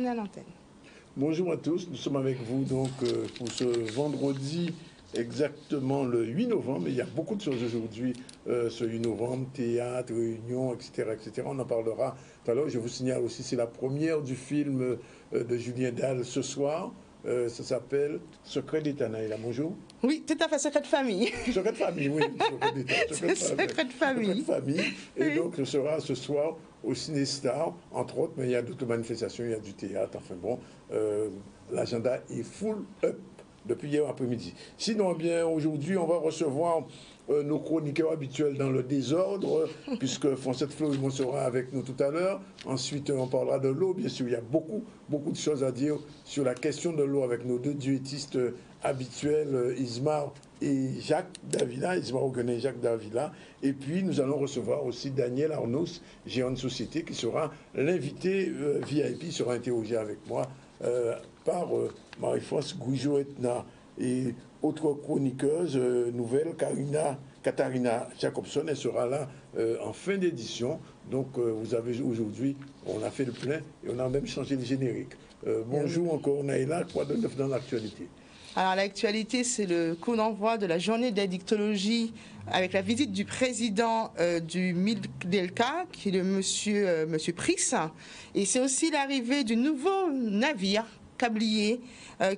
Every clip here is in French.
À l'antenne. Bonjour à tous, nous sommes avec vous donc pour ce vendredi exactement le 8 novembre. Il y a beaucoup de choses aujourd'hui, ce 8 novembre, théâtre, réunion, etc., etc. On en parlera tout à l'heure. Je vous signale aussi, c'est la première du film de Julien Dalle ce soir. Ça s'appelle Secret d'État. Naïla, bonjour. Oui, tout à fait, secret de famille. Secret de famille, oui. Secret d'État. Secret de famille. Secret de famille. Et Oui. donc, ce sera ce soir au Ciné-Star, entre autres, mais il y a d'autres manifestations, il y a du théâtre, enfin bon, l'agenda est full up depuis hier après-midi. Sinon, bien, aujourd'hui, on va recevoir nos chroniqueurs habituels dans le désordre, puisque Fonsette Florimond sera avec nous tout à l'heure. Ensuite, on parlera de l'eau, bien sûr, il y a beaucoup de choses à dire sur la question de l'eau avec nos deux duettistes habituels, Ismar et Jacques Davila, Ismar Oguenet et Jacques Davila. Et puis, nous allons recevoir aussi Daniel Arnaus, gérant de société, qui sera l'invité VIP, sera interrogé avec moi par Marie-France Goujo-Etna et autre chroniqueuse nouvelle, Katharina Jacobson. Elle sera là en fin d'édition. Donc, vous avez aujourd'hui, on a fait le plein et on a même changé le générique. Bonjour encore, Naïla, quoi de neuf dans l'actualité? Alors l'actualité, c'est le coup d'envoi de la journée d'addictologie avec la visite du président du MILDELCA, qui est le monsieur Price. Et c'est aussi l'arrivée du nouveau navire câblier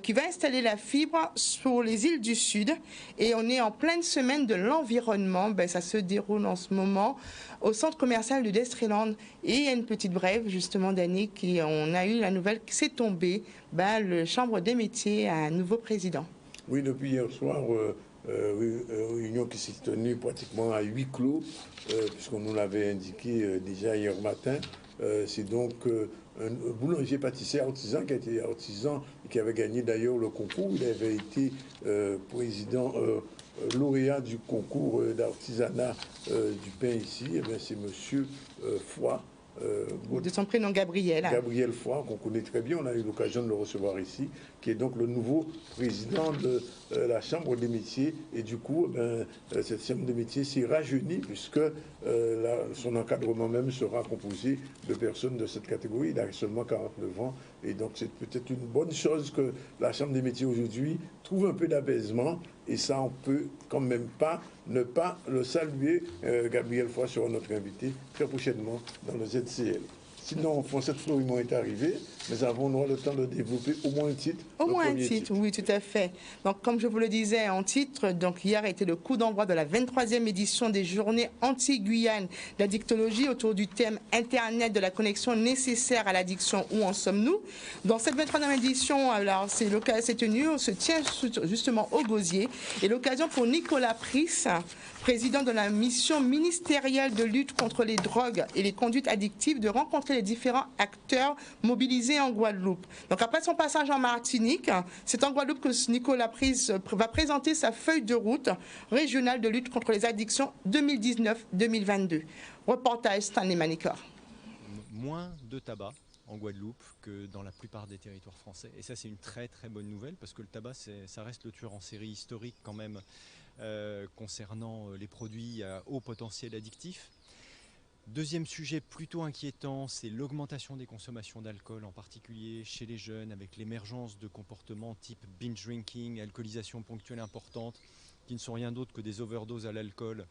qui va installer la fibre sur les îles du Sud. Et on est en pleine semaine de l'environnement. Ça se déroule en ce moment au centre commercial de Destreland. Et il y a une petite brève, justement, d'année, on a eu la nouvelle qui s'est tombée. Le Chambre des métiers a un nouveau président. Oui, depuis hier soir, réunion qui s'est tenue pratiquement à huis clos, puisqu'on nous l'avait indiqué déjà hier matin. C'est donc un boulanger-pâtissier artisan qui a été artisan et qui avait gagné d'ailleurs le concours. Il avait été président lauréat du concours d'artisanat du pain ici. Et bien, c'est monsieur Foy. De son prénom Gabriel. Gabriel Foy, qu'on connaît très bien, on a eu l'occasion de le recevoir ici, qui est donc le nouveau président de la Chambre des métiers. Et du coup, cette Chambre des métiers s'est rajeunie, puisque son encadrement même sera composé de personnes de cette catégorie. Il a seulement 49 ans. Et donc, c'est peut-être une bonne chose que la Chambre des métiers aujourd'hui trouve un peu d'apaisement. Et ça, on peut quand même pas ne pas le saluer. Gabriel Foy sera notre invité très prochainement dans le ZCL. Sinon, Fonsette Florimond est arrivé, mais nous avons le temps de développer au moins un titre. Au moins un titre, oui, tout à fait. Donc, comme je vous le disais en titre, donc hier a été le coup d'envoi de la 23e édition des Journées anti-Guyane d'addictologie autour du thème Internet de la connexion nécessaire à l'addiction. Où en sommes-nous? Dans cette 23e édition, alors c'est tenu, on se tient justement au Gosier, et l'occasion pour Nicolas Price, président de la mission ministérielle de lutte contre les drogues et les conduites addictives, de rencontrer les différents acteurs mobilisés en Guadeloupe. Donc après son passage en Martinique, c'est en Guadeloupe que Nicolas Price va présenter sa feuille de route régionale de lutte contre les addictions 2019-2022. Reportage Stanley Manicor. Moins de tabac en Guadeloupe que dans la plupart des territoires français. Et ça, c'est une très très bonne nouvelle, parce que le tabac, ça reste le tueur en série historique quand même concernant les produits à haut potentiel addictif. Deuxième sujet plutôt inquiétant, c'est l'augmentation des consommations d'alcool, en particulier chez les jeunes, avec l'émergence de comportements type binge drinking, alcoolisation ponctuelle importante, qui ne sont rien d'autre que des overdoses à l'alcool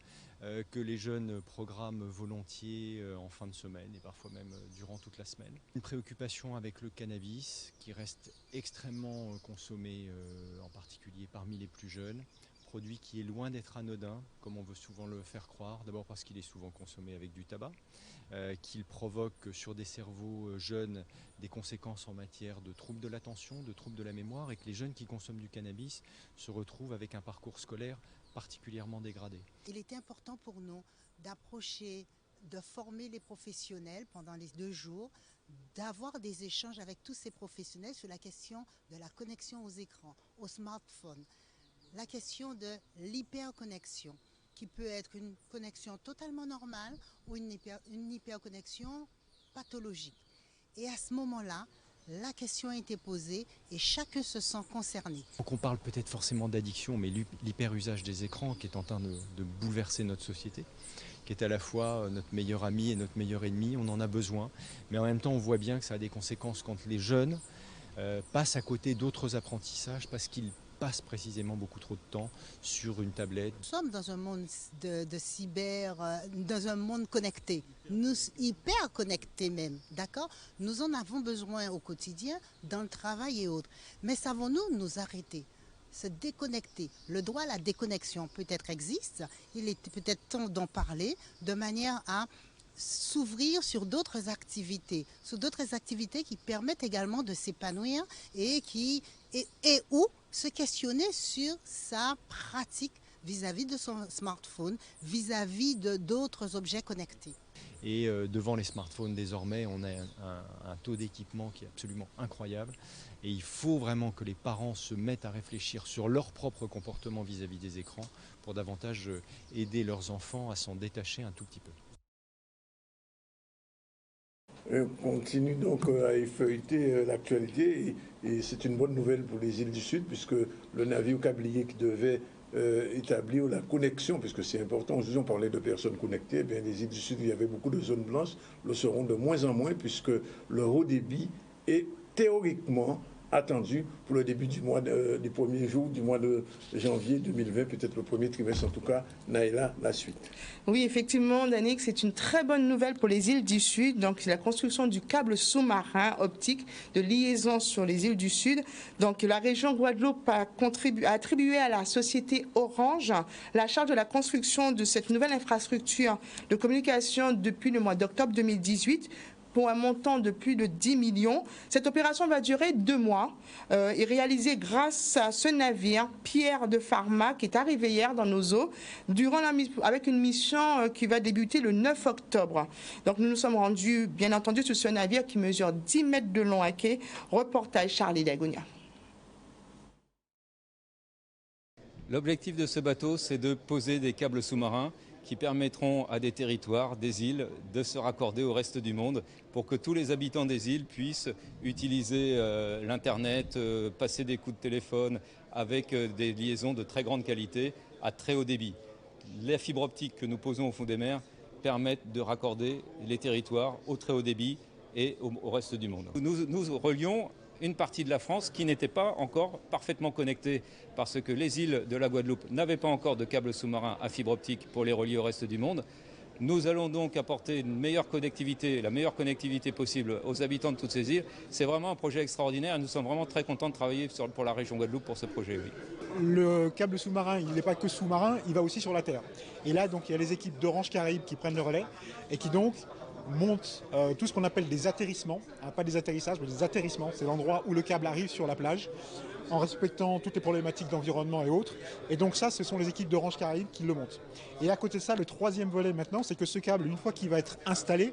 que les jeunes programment volontiers en fin de semaine et parfois même durant toute la semaine. Une préoccupation avec le cannabis qui reste extrêmement consommé, en particulier parmi les plus jeunes. Produit qui est loin d'être anodin, comme on veut souvent le faire croire, d'abord parce qu'il est souvent consommé avec du tabac, qu'il provoque sur des cerveaux jeunes des conséquences en matière de troubles de l'attention, de troubles de la mémoire, et que les jeunes qui consomment du cannabis se retrouvent avec un parcours scolaire particulièrement dégradé. Il était important pour nous d'approcher, de former les professionnels pendant les 2 jours, d'avoir des échanges avec tous ces professionnels sur la question de la connexion aux écrans, aux smartphones. La question de l'hyperconnexion, qui peut être une connexion totalement normale ou une hyperconnexion pathologique. Et à ce moment-là, la question a été posée et chacun se sent concerné. Donc on parle peut-être forcément d'addiction, mais l'hyperusage des écrans qui est en train de bouleverser notre société, qui est à la fois notre meilleur ami et notre meilleur ennemi. On en a besoin, mais en même temps on voit bien que ça a des conséquences quand les jeunes passent à côté d'autres apprentissages parce qu'ils passent précisément beaucoup trop de temps sur une tablette. Nous sommes dans un monde de cyber, dans un monde connecté, nous hyper connectés même, d'accord? Nous en avons besoin au quotidien, dans le travail et autres. Mais savons-nous nous arrêter? Se déconnecter. Le droit à la déconnexion peut-être existe, il est peut-être temps d'en parler de manière à s'ouvrir sur d'autres activités qui permettent également de s'épanouir et où se questionner sur sa pratique vis-à-vis de son smartphone, vis-à-vis d'autres objets connectés. Et devant les smartphones désormais, on a un taux d'équipement qui est absolument incroyable. Et il faut vraiment que les parents se mettent à réfléchir sur leur propre comportement vis-à-vis des écrans pour davantage aider leurs enfants à s'en détacher un tout petit peu. On continue donc à effeuilleter l'actualité et c'est une bonne nouvelle pour les îles du Sud puisque le navire câblier qui devait établir la connexion, puisque c'est important, aujourd'hui on parlait de personnes connectées, eh bien, les îles du Sud, il y avait beaucoup de zones blanches, le seront de moins en moins puisque le haut débit est théoriquement attendu pour le début des premiers jours du mois de janvier 2020, peut-être le premier trimestre en tout cas. Naïla, la suite. Oui, effectivement, Danick, c'est une très bonne nouvelle pour les îles du Sud. Donc, c'est la construction du câble sous-marin optique de liaison sur les îles du Sud. Donc, la région Guadeloupe a attribué à la société Orange la charge de la construction de cette nouvelle infrastructure de communication depuis le mois d'octobre 2018. Pour un montant de plus de 10 millions. Cette opération va durer 2 mois et réalisée grâce à ce navire, Pierre de Pharma, qui est arrivé hier dans nos eaux, avec une mission qui va débuter le 9 octobre. Donc nous nous sommes rendus, bien entendu, sur ce navire qui mesure 10 mètres de long à quai. Reportage Charlie Dagonia. L'objectif de ce bateau, c'est de poser des câbles sous-marins qui permettront à des territoires, des îles, de se raccorder au reste du monde pour que tous les habitants des îles puissent utiliser l'Internet, passer des coups de téléphone avec des liaisons de très grande qualité à très haut débit. Les fibres optiques que nous posons au fond des mers permettent de raccorder les territoires au très haut débit et au reste du monde. Nous relions une partie de la France qui n'était pas encore parfaitement connectée parce que les îles de la Guadeloupe n'avaient pas encore de câbles sous-marins à fibre optique pour les relier au reste du monde. Nous allons donc apporter une meilleure connectivité, la meilleure connectivité possible aux habitants de toutes ces îles. C'est vraiment un projet extraordinaire et nous sommes vraiment très contents de travailler pour la région Guadeloupe pour ce projet. Oui. Le câble sous-marin, il n'est pas que sous-marin, il va aussi sur la terre. Et là, donc, il y a les équipes d'Orange Caraïbes qui prennent le relais et qui donc montent tout ce qu'on appelle des atterrissements, pas des atterrissages, mais des atterrissements. C'est l'endroit où le câble arrive sur la plage, en respectant toutes les problématiques d'environnement et autres. Et donc ça, ce sont les équipes d'Orange Caraïbes qui le montent. Et à côté de ça, le troisième volet maintenant, c'est que ce câble, une fois qu'il va être installé,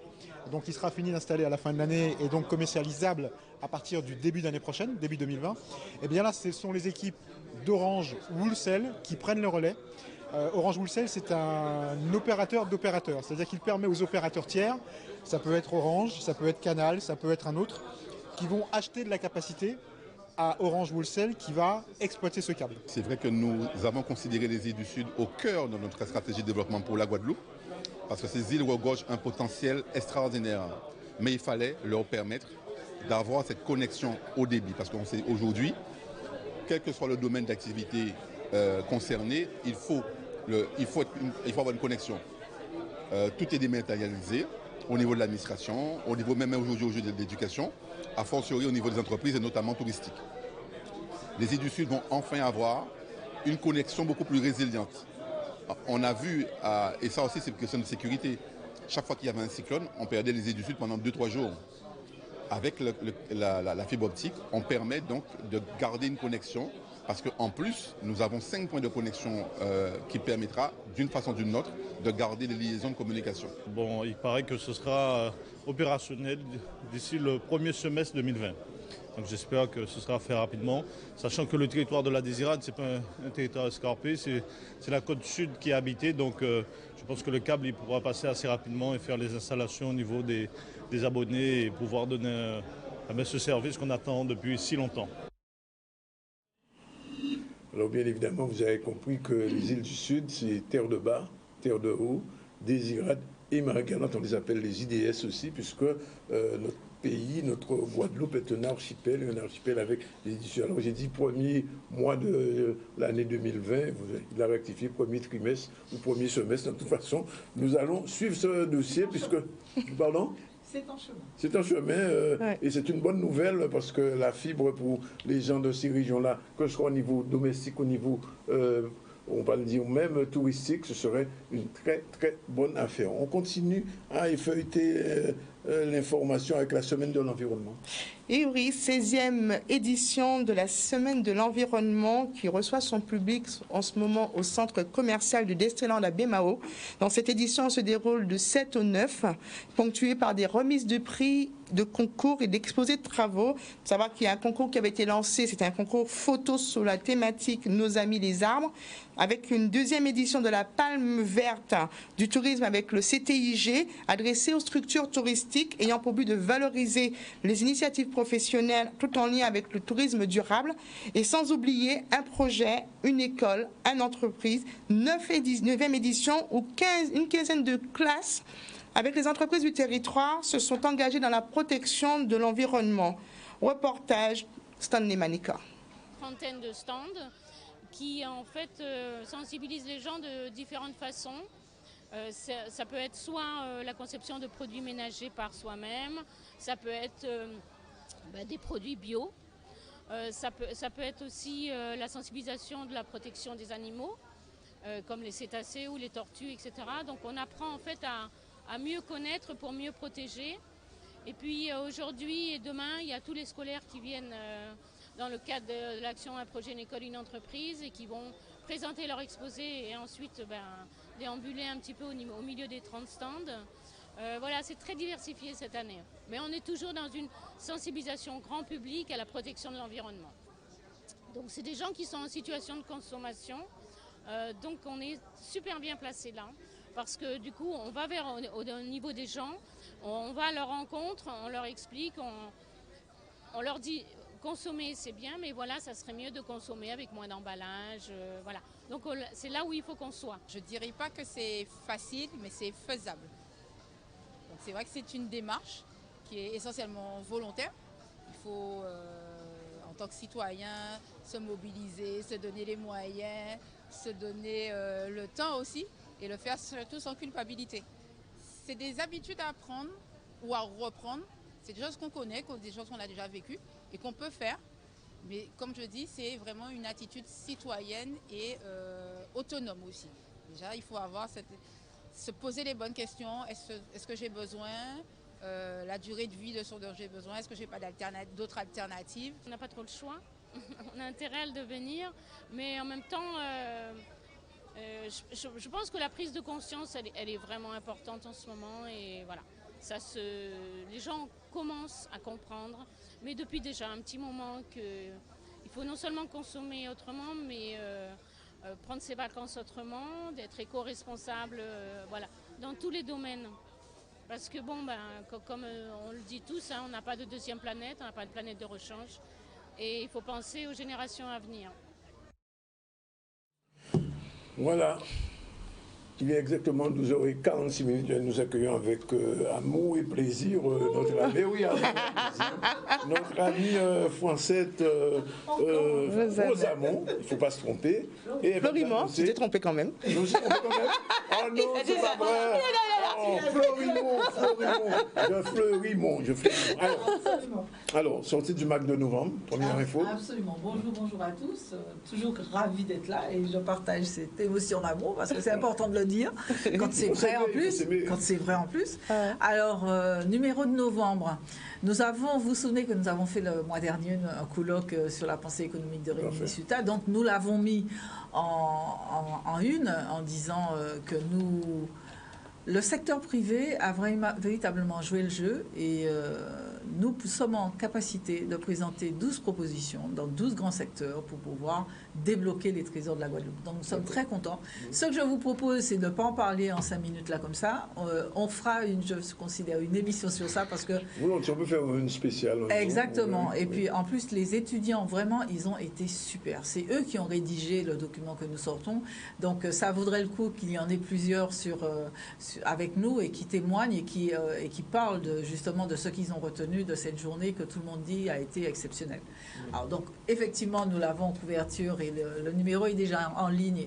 donc il sera fini d'installer à la fin de l'année et donc commercialisable à partir du début d'année prochaine, début 2020, et bien là, ce sont les équipes d'Orange Wholesale qui prennent le relais. Orange Wholesale, c'est un opérateur d'opérateurs, c'est-à-dire qu'il permet aux opérateurs tiers, ça peut être Orange, ça peut être Canal, ça peut être un autre, qui vont acheter de la capacité à Orange Wholesale qui va exploiter ce câble. C'est vrai que nous avons considéré les îles du Sud au cœur de notre stratégie de développement pour la Guadeloupe, parce que ces îles regorgent un potentiel extraordinaire. Mais il fallait leur permettre d'avoir cette connexion haut débit, parce qu'on sait aujourd'hui, quel que soit le domaine d'activité concerné, il faut avoir une connexion. Tout est dématérialisé au niveau de l'administration, au niveau même aujourd'hui de l'éducation, a fortiori au niveau des entreprises et notamment touristiques. Les îles du Sud vont enfin avoir une connexion beaucoup plus résiliente. On a vu, et ça aussi c'est une question de sécurité, chaque fois qu'il y avait un cyclone, on perdait les îles du Sud pendant 2-3 jours. Avec la fibre optique, on permet donc de garder une connexion parce qu'en plus, nous avons 5 points de connexion qui permettra, d'une façon ou d'une autre, de garder les liaisons de communication. Bon, il paraît que ce sera opérationnel d'ici le premier semestre 2020. Donc j'espère que ce sera fait rapidement, sachant que le territoire de la Désirade, ce n'est pas un territoire escarpé, c'est la côte sud qui est habitée. Donc je pense que le câble il pourra passer assez rapidement et faire les installations au niveau des abonnés et pouvoir donner ce service qu'on attend depuis si longtemps. Alors bien évidemment, vous avez compris que les îles du Sud, c'est terre de bas, terre de haut, Désirade et Marie-Galante, on les appelle les IDS aussi, puisque notre pays, notre Guadeloupe est un archipel avec des éditions. Alors j'ai dit premier mois de l'année 2020, il a rectifié premier trimestre ou premier semestre. De toute façon, nous allons suivre ce dossier puisque, pardon ? C'est en chemin. C'est un chemin et c'est une bonne nouvelle parce que la fibre pour les gens de ces régions-là, que ce soit au niveau domestique, au niveau, on va le dire même touristique, ce serait une très très bonne affaire. On continue à effeuilleter l'information avec la Semaine de l'environnement. Et oui, 16e édition de la Semaine de l'environnement qui reçoit son public en ce moment au centre commercial de Destreland à Bémao. Dans cette édition, se déroule de 7 au 9, ponctuée par des remises de prix, de concours et d'exposés de travaux. Il faut savoir qu'il y a un concours qui avait été lancé, c'est un concours photo sur la thématique Nos amis les arbres, avec une deuxième édition de la Palme verte du tourisme avec le CTIG, adressé aux structures touristiques ayant pour but de valoriser les initiatives professionnelles tout en lien avec le tourisme durable, et sans oublier un projet, une école, une entreprise, 9e édition où une quinzaine de classes avec les entreprises du territoire se sont engagées dans la protection de l'environnement. Reportage Stanley Manika. Trentaine de stands qui en fait sensibilisent les gens de différentes façons. Ça peut être soit la conception de produits ménagers par soi-même, ça peut être des produits bio, ça peut être aussi la sensibilisation de la protection des animaux, comme les cétacés ou les tortues, etc. Donc on apprend en fait à mieux connaître pour mieux protéger. Et puis aujourd'hui et demain, il y a tous les scolaires qui viennent dans le cadre de l'action Un projet, une école, une entreprise et qui vont présenter leur exposé et ensuite déambuler un petit peu au milieu des 30 stands. Voilà, c'est très diversifié cette année. Mais on est toujours dans une sensibilisation grand public à la protection de l'environnement. Donc c'est des gens qui sont en situation de consommation. Donc on est super bien placé là. Parce que du coup, on va au niveau des gens, on va à leur rencontre, on leur explique, on leur dit consommer c'est bien, mais voilà, ça serait mieux de consommer avec moins d'emballage. Voilà. Donc c'est là où il faut qu'on soit. Je ne dirais pas que c'est facile, mais c'est faisable. Donc c'est vrai que c'est une démarche qui est essentiellement volontaire. Il faut, en tant que citoyen, se mobiliser, se donner les moyens, se donner le temps aussi. Et le faire surtout sans culpabilité. C'est des habitudes à apprendre ou à reprendre. C'est des choses qu'on connaît, des choses qu'on a déjà vécues et qu'on peut faire. Mais comme je dis, c'est vraiment une attitude citoyenne et autonome aussi. Déjà, il faut se poser les bonnes questions. Est-ce que j'ai besoin la durée de vie de ce dont j'ai besoin? Est-ce que je n'ai pas d'autres alternatives? On n'a pas trop le choix. On a intérêt à le devenir. Mais en même temps... je pense que la prise de conscience, elle est vraiment importante en ce moment et voilà, les gens commencent à comprendre, mais depuis déjà un petit moment qu'il faut non seulement consommer autrement, mais prendre ses vacances autrement, d'être éco-responsable, voilà, dans tous les domaines. Parce que bon, comme on le dit tous, on n'a pas de deuxième planète, on n'a pas de planète de rechange et il faut penser aux générations à venir. Voilà, il est exactement 12h46. Nous accueillons avec amour et plaisir notre ami, notre amie française Rosamond, il ne faut pas se tromper. Florimond, tu t'es trompé quand même. Je me suis trompé quand même. Oh non, c'est pas vrai. Florimond. Alors, sortie du MAC de novembre, première info. Absolument. Bonjour à tous. Toujours ravi d'être là et je partage cette émotion d'amour parce que c'est important de le dire quand c'est vrai en plus. Alors, numéro de novembre. Nous avons, vous vous souvenez que nous avons fait le mois dernier un colloque sur la pensée économique de Rémi Missuta. Donc, nous l'avons mis en une en disant que le secteur privé a véritablement joué le jeu et nous sommes en capacité de présenter 12 propositions dans 12 grands secteurs pour pouvoir débloquer les trésors de la Guadeloupe. Donc nous sommes très contents. Ce que je vous propose, c'est de ne pas en parler en 5 minutes là comme ça. On fera, je considère, une émission sur ça parce que... Oui, on peut faire une spéciale. Exactement. Et puis en plus, les étudiants, vraiment, ils ont été super. C'est eux qui ont rédigé le document que nous sortons. Donc ça vaudrait le coup qu'il y en ait plusieurs avec nous et qui témoignent et qui parlent justement de ce qu'ils ont retenu de cette journée que tout le monde dit a été exceptionnelle. Alors donc effectivement, nous l'avons en couverture et le numéro est déjà en ligne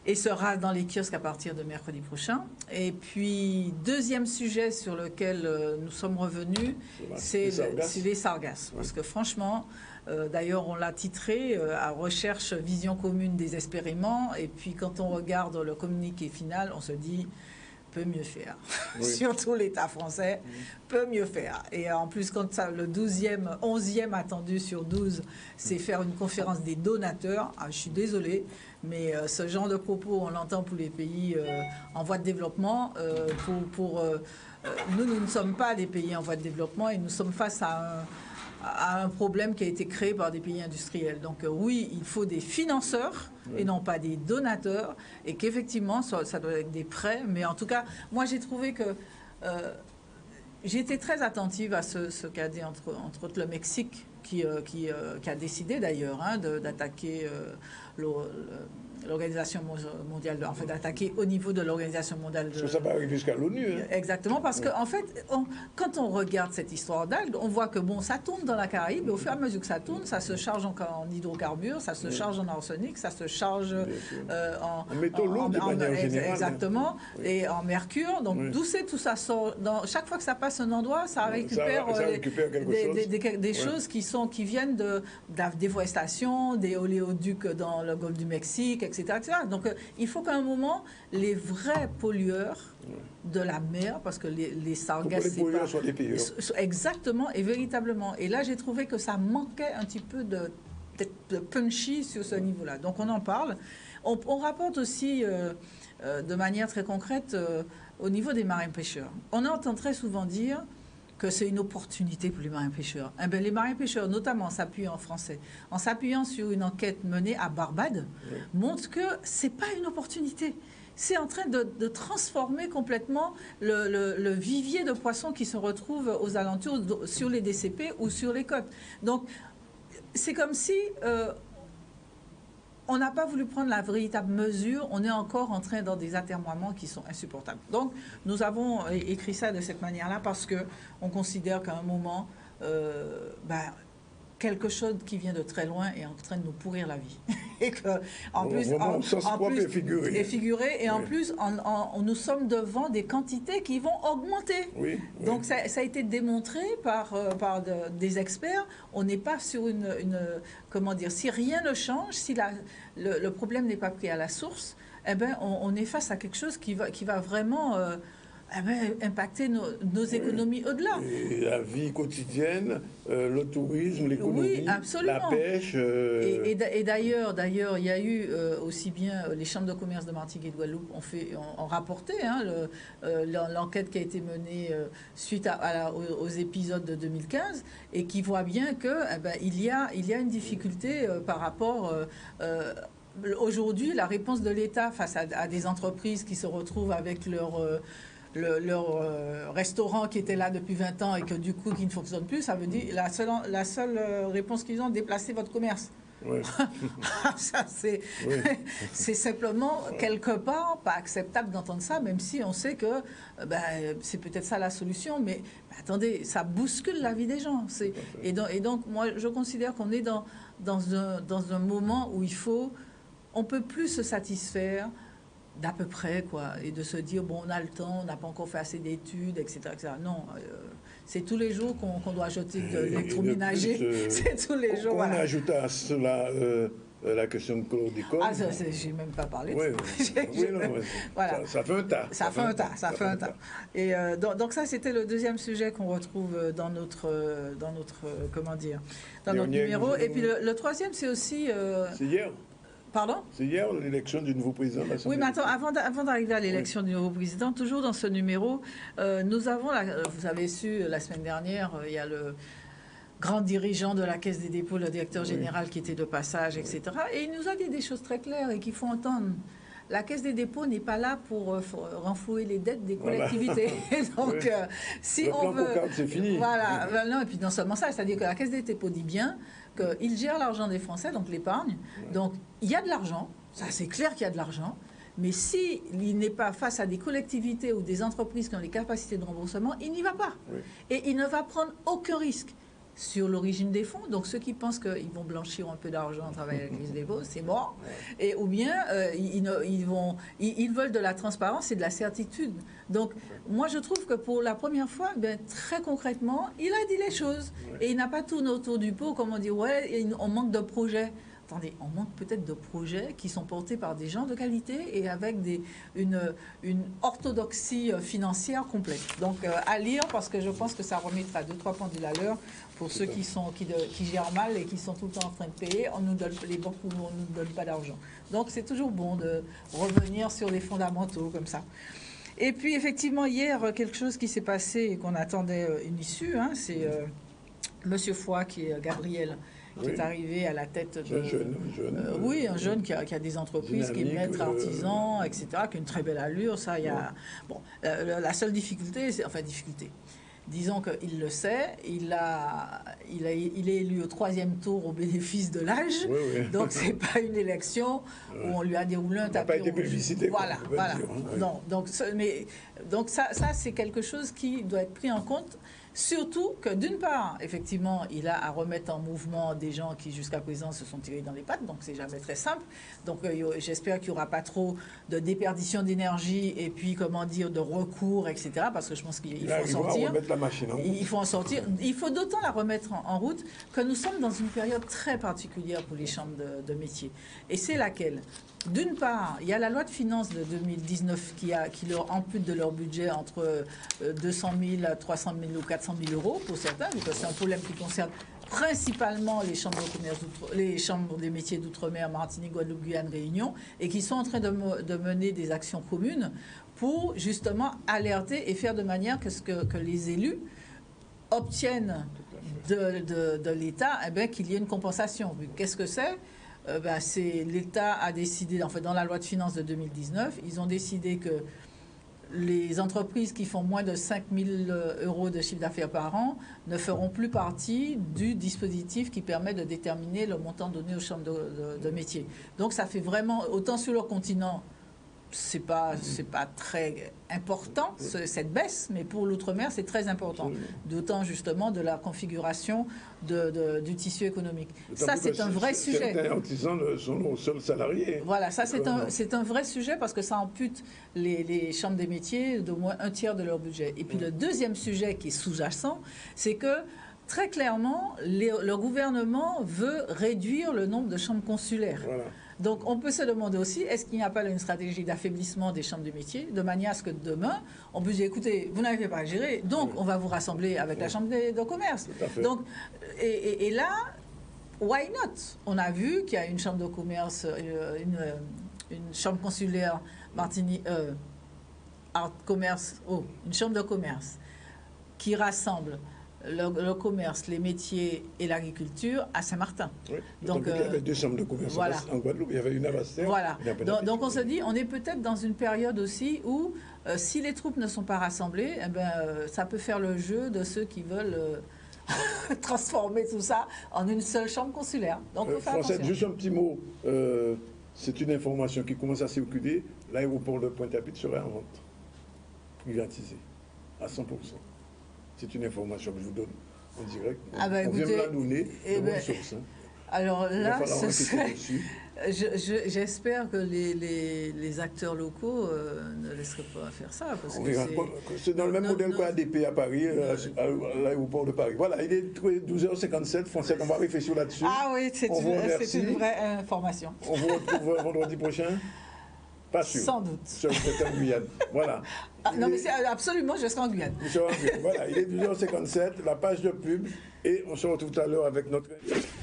et sera dans les kiosques à partir de mercredi prochain. Et puis, deuxième sujet sur lequel nous sommes revenus, c'est les sargasses. Parce que franchement, d'ailleurs, on l'a titré à recherche vision commune désespérément. Et puis, quand on regarde le communiqué final, on se dit peut mieux faire. Oui. Surtout l'État français peut mieux faire. Et en plus, quand le 11e attendu sur 12, c'est faire une conférence des donateurs, je suis désolée, mais ce genre de propos, on l'entend pour les pays en voie de développement. Nous ne sommes pas des pays en voie de développement et nous sommes face à un problème qui a été créé par des pays industriels. Donc oui, il faut des financeurs et non pas des donateurs, et qu'effectivement, ça doit être des prêts. Mais en tout cas, moi, j'ai trouvé que j'ai été très attentive à ce qu'a dit, entre autres, le Mexique, qui a décidé d'ailleurs d'attaquer l'Organisation mondiale, enfin d'attaquer au niveau de l'Organisation mondiale. Ça va arriver jusqu'à l'ONU. Hein. Exactement, parce qu'en fait, quand on regarde cette histoire d'algues, on voit que bon, ça tourne dans la Caraïbe, et au fur et à mesure que ça tourne, ça se charge en hydrocarbures, ça se charge en arsenic, ça se charge en métaux lourds, exactement, et en mercure. Donc d'où c'est tout ça sort. Chaque fois que ça passe un endroit, ça récupère, des choses qui viennent de la déforestation, des oléoducs dans le golfe du Mexique, etc. Donc, il faut qu'à un moment, les vrais pollueurs de la mer, parce que les sargasses... les pollueurs soient des payeurs. Exactement, et véritablement. Et là, j'ai trouvé que ça manquait un petit peu de punchy sur ce niveau-là. Donc, on en parle. On rapporte aussi, de manière très concrète, au niveau des marins-pêcheurs. On entend très souvent dire que c'est une opportunité pour les marins-pêcheurs. Eh bien, les marins-pêcheurs, notamment en s'appuyant en français, en s'appuyant sur une enquête menée à Barbade, montrent que ce n'est pas une opportunité. C'est en train de transformer complètement le vivier de poissons qui se retrouve aux alentours, sur les DCP ou sur les côtes. Donc, c'est comme si... on n'a pas voulu prendre la véritable mesure. On est encore en train dans des atermoiements qui sont insupportables. Donc, nous avons écrit ça de cette manière-là parce qu'on considère qu'à un moment, quelque chose qui vient de très loin est en train de nous pourrir la vie. Et qu'en plus, est figuré. Et en plus, nous sommes devant des quantités qui vont augmenter. Oui, donc, ça a été démontré par des experts. On n'est pas sur comment dire, si rien ne change, si le problème n'est pas pris à la source, eh ben, on est face à quelque chose qui va vraiment... impacter nos économies au-delà. La vie quotidienne, le tourisme, l'économie, la pêche. Et d'ailleurs, il y a eu aussi bien les chambres de commerce de Martinique et de Guadeloupe ont rapporté l'enquête qui a été menée suite aux épisodes de 2015 et qui voit bien qu'il y a une difficulté par rapport... aujourd'hui, la réponse de l'État face à des entreprises qui se retrouvent avec leur restaurant qui était là depuis 20 ans et que du coup qui ne fonctionne plus, ça veut dire la seule réponse qu'ils ont, déplacer votre commerce. Oui. Ça, c'est simplement quelque part pas acceptable d'entendre ça, même si on sait que c'est peut-être ça la solution, mais attendez, ça bouscule la vie des gens. Et donc, moi, je considère qu'on est dans un moment où on peut plus se satisfaire d'à peu près, quoi, et de se dire, bon, on a le temps, on n'a pas encore fait assez d'études, etc. Non, c'est tous les jours qu'on doit jeter de l'électroménager. C'est tous les jours. On ajoute à cela la question de chlordécone. Ah, j'ai même pas parlé de ça. Voilà. Ça fait un tas. Ça fait un tas. Et donc ça, c'était le deuxième sujet qu'on retrouve dans notre comment dire, dans notre numéro. Et puis le troisième, c'est aussi... c'est hier. Pardon? C'est hier l'élection du nouveau président de l'Assemblée. Oui, mais attends, avant d'arriver à l'élection du nouveau président, toujours dans ce numéro, nous avons, vous avez su, la semaine dernière, il y a le grand dirigeant de la Caisse des dépôts, le directeur général qui était de passage, etc. Et il nous a dit des choses très claires et qu'il faut entendre. La Caisse des dépôts n'est pas là pour renflouer les dettes des collectivités. Donc, oui. si le on veut... c'est fini. Voilà. Non, et puis non seulement ça, c'est-à-dire que la Caisse des dépôts dit bien qu'il gère l'argent des Français, donc l'épargne. Donc, il y a de l'argent. Ça, c'est clair qu'il y a de l'argent. Mais s'il n'est pas face à des collectivités ou des entreprises qui ont les capacités de remboursement, il n'y va pas. Oui. Et il ne va prendre aucun risque sur l'origine des fonds. Donc, ceux qui pensent qu'ils vont blanchir un peu d'argent en travaillant avec les dépôts, c'est mort. Et, ou bien, ils veulent de la transparence et de la certitude. Donc, moi, je trouve que pour la première fois, très concrètement, il a dit les choses. Et il n'a pas tourné autour du pot, comme on dit, ouais, on manque de projets. Attendez, on manque peut-être de projets qui sont portés par des gens de qualité et avec une orthodoxie financière complète. Donc, à lire, parce que je pense que ça remettra 2-3 pendules à l'heure pour ceux qui gèrent mal et qui sont tout le temps en train de payer. On nous donne les banques où on ne nous donne pas d'argent. Donc, c'est toujours bon de revenir sur les fondamentaux comme ça. Et puis, effectivement, hier, quelque chose qui s'est passé et qu'on attendait une issue, hein, c'est M. Foy, qui est Gabriel, qui est arrivé à la tête de... oui, un jeune qui a des entreprises, qui est maître artisan, etc., qui a une très belle allure. Ça, il y a... Bon, la seule difficulté, disons qu'il le sait, il est élu au 3e tour au bénéfice de l'âge, donc c'est pas une élection où on lui a déroulé un tapis rouge. Voilà. Non, donc ça c'est quelque chose qui doit être pris en compte. Surtout que, d'une part, effectivement, il a à remettre en mouvement des gens qui, jusqu'à présent, se sont tirés dans les pattes, donc c'est jamais très simple. Donc, j'espère qu'il n'y aura pas trop de déperdition d'énergie et puis, comment dire, de recours, etc., parce que je pense qu'il faut en sortir. Il faut en sortir. Il faut d'autant la remettre en route que nous sommes dans une période très particulière pour les chambres de métiers. Et c'est laquelle ? D'une part, il y a la loi de finances de 2019 qui leur ampute de leur budget entre 200 000 à 300 000 ou 400 000 euros pour certains, parce que c'est un problème qui concerne principalement les chambres de commerce, les chambres des métiers d'outre-mer, Martinique, Guadeloupe, Guyane, Réunion, et qui sont en train de mener des actions communes pour justement alerter et faire de manière que les élus obtiennent de l'État qu'il y ait une compensation. Qu'est-ce que c'est ? L'État a décidé, en fait, dans la loi de finances de 2019, ils ont décidé que les entreprises qui font moins de 5 000 euros de chiffre d'affaires par an ne feront plus partie du dispositif qui permet de déterminer le montant donné aux chambres de métiers. Donc ça fait vraiment, autant sur le continent, c'est pas très important cette baisse, mais pour l'outre-mer c'est très important, d'autant justement de la configuration du tissu économique. Ça c'est un vrai sujet. Certains artisans sont nos seuls salariés. Voilà, ça c'est un vrai sujet parce que ça ampute les chambres des métiers d'au moins 1/3 de leur budget. Et puis le deuxième sujet qui est sous-jacent, c'est que très clairement le gouvernement veut réduire le nombre de chambres consulaires. Voilà. Donc, on peut se demander aussi, est-ce qu'il n'y a pas une stratégie d'affaiblissement des chambres de métiers, de manière à ce que demain, on puisse dire, écoutez, vous n'arrivez pas à gérer, donc on va vous rassembler avec la chambre de commerce. Donc, et là, why not? On a vu qu'il y a une chambre de commerce, une chambre consulaire Martinique, une chambre de commerce qui rassemble le commerce, les métiers et l'agriculture à Saint-Martin. Oui. Donc, il y avait 2 chambres de commerce en Guadeloupe, il y avait une à Basse-Terre. Voilà. Donc on se dit, on est peut-être dans une période aussi où, si les troupes ne sont pas rassemblées, ça peut faire le jeu de ceux qui veulent transformer tout ça en une seule chambre consulaire. Donc, Francette, juste un petit mot. C'est une information qui commence à circuler. L'aéroport de Pointe-à-Pitre serait en vente, privatisé, à 100%. C'est une information que je vous donne en direct. On vient de la donner de bonne source. Alors là, j'espère que les acteurs locaux ne laisseraient pas faire ça. C'est dans le même modèle qu'ADP à Paris, à l'aéroport de Paris. Voilà, il est 12h57. Français, on va réfléchir là-dessus. Ah oui, c'est une vraie information. On vous retrouve vendredi prochain. Pas sûr. Sans doute. Sur le Guyane. Voilà. Non, mais absolument, je serai en Guyane. Voilà, il est 12h57, la page de pub, et on se retrouve tout à l'heure avec notre...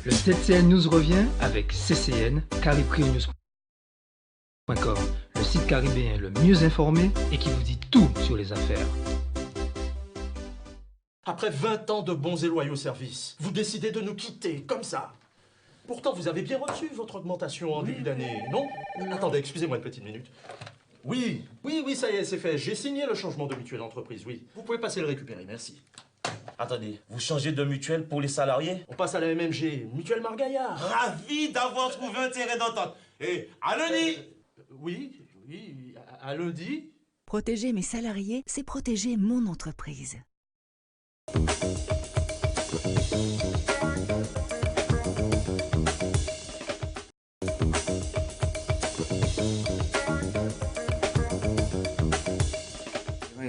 Le CCN News revient avec CCN, car les prix news. Le site caribéen le mieux informé et qui vous dit tout sur les affaires. Après 20 ans de bons et loyaux services, vous décidez de nous quitter, comme ça. Pourtant, vous avez bien reçu votre augmentation en début d'année, non? Attendez, excusez-moi une petite minute. Oui, ça y est, c'est fait. J'ai signé le changement de mutuelle d'entreprise, oui. Vous pouvez passer le récupérer, merci. Attendez, vous changez de mutuelle pour les salariés? On passe à la MMG, mutuelle Margaillard. Ravi d'avoir trouvé un terrain d'entente. Et à lundi. Oui, à lundi. Protéger mes salariés, c'est protéger mon entreprise.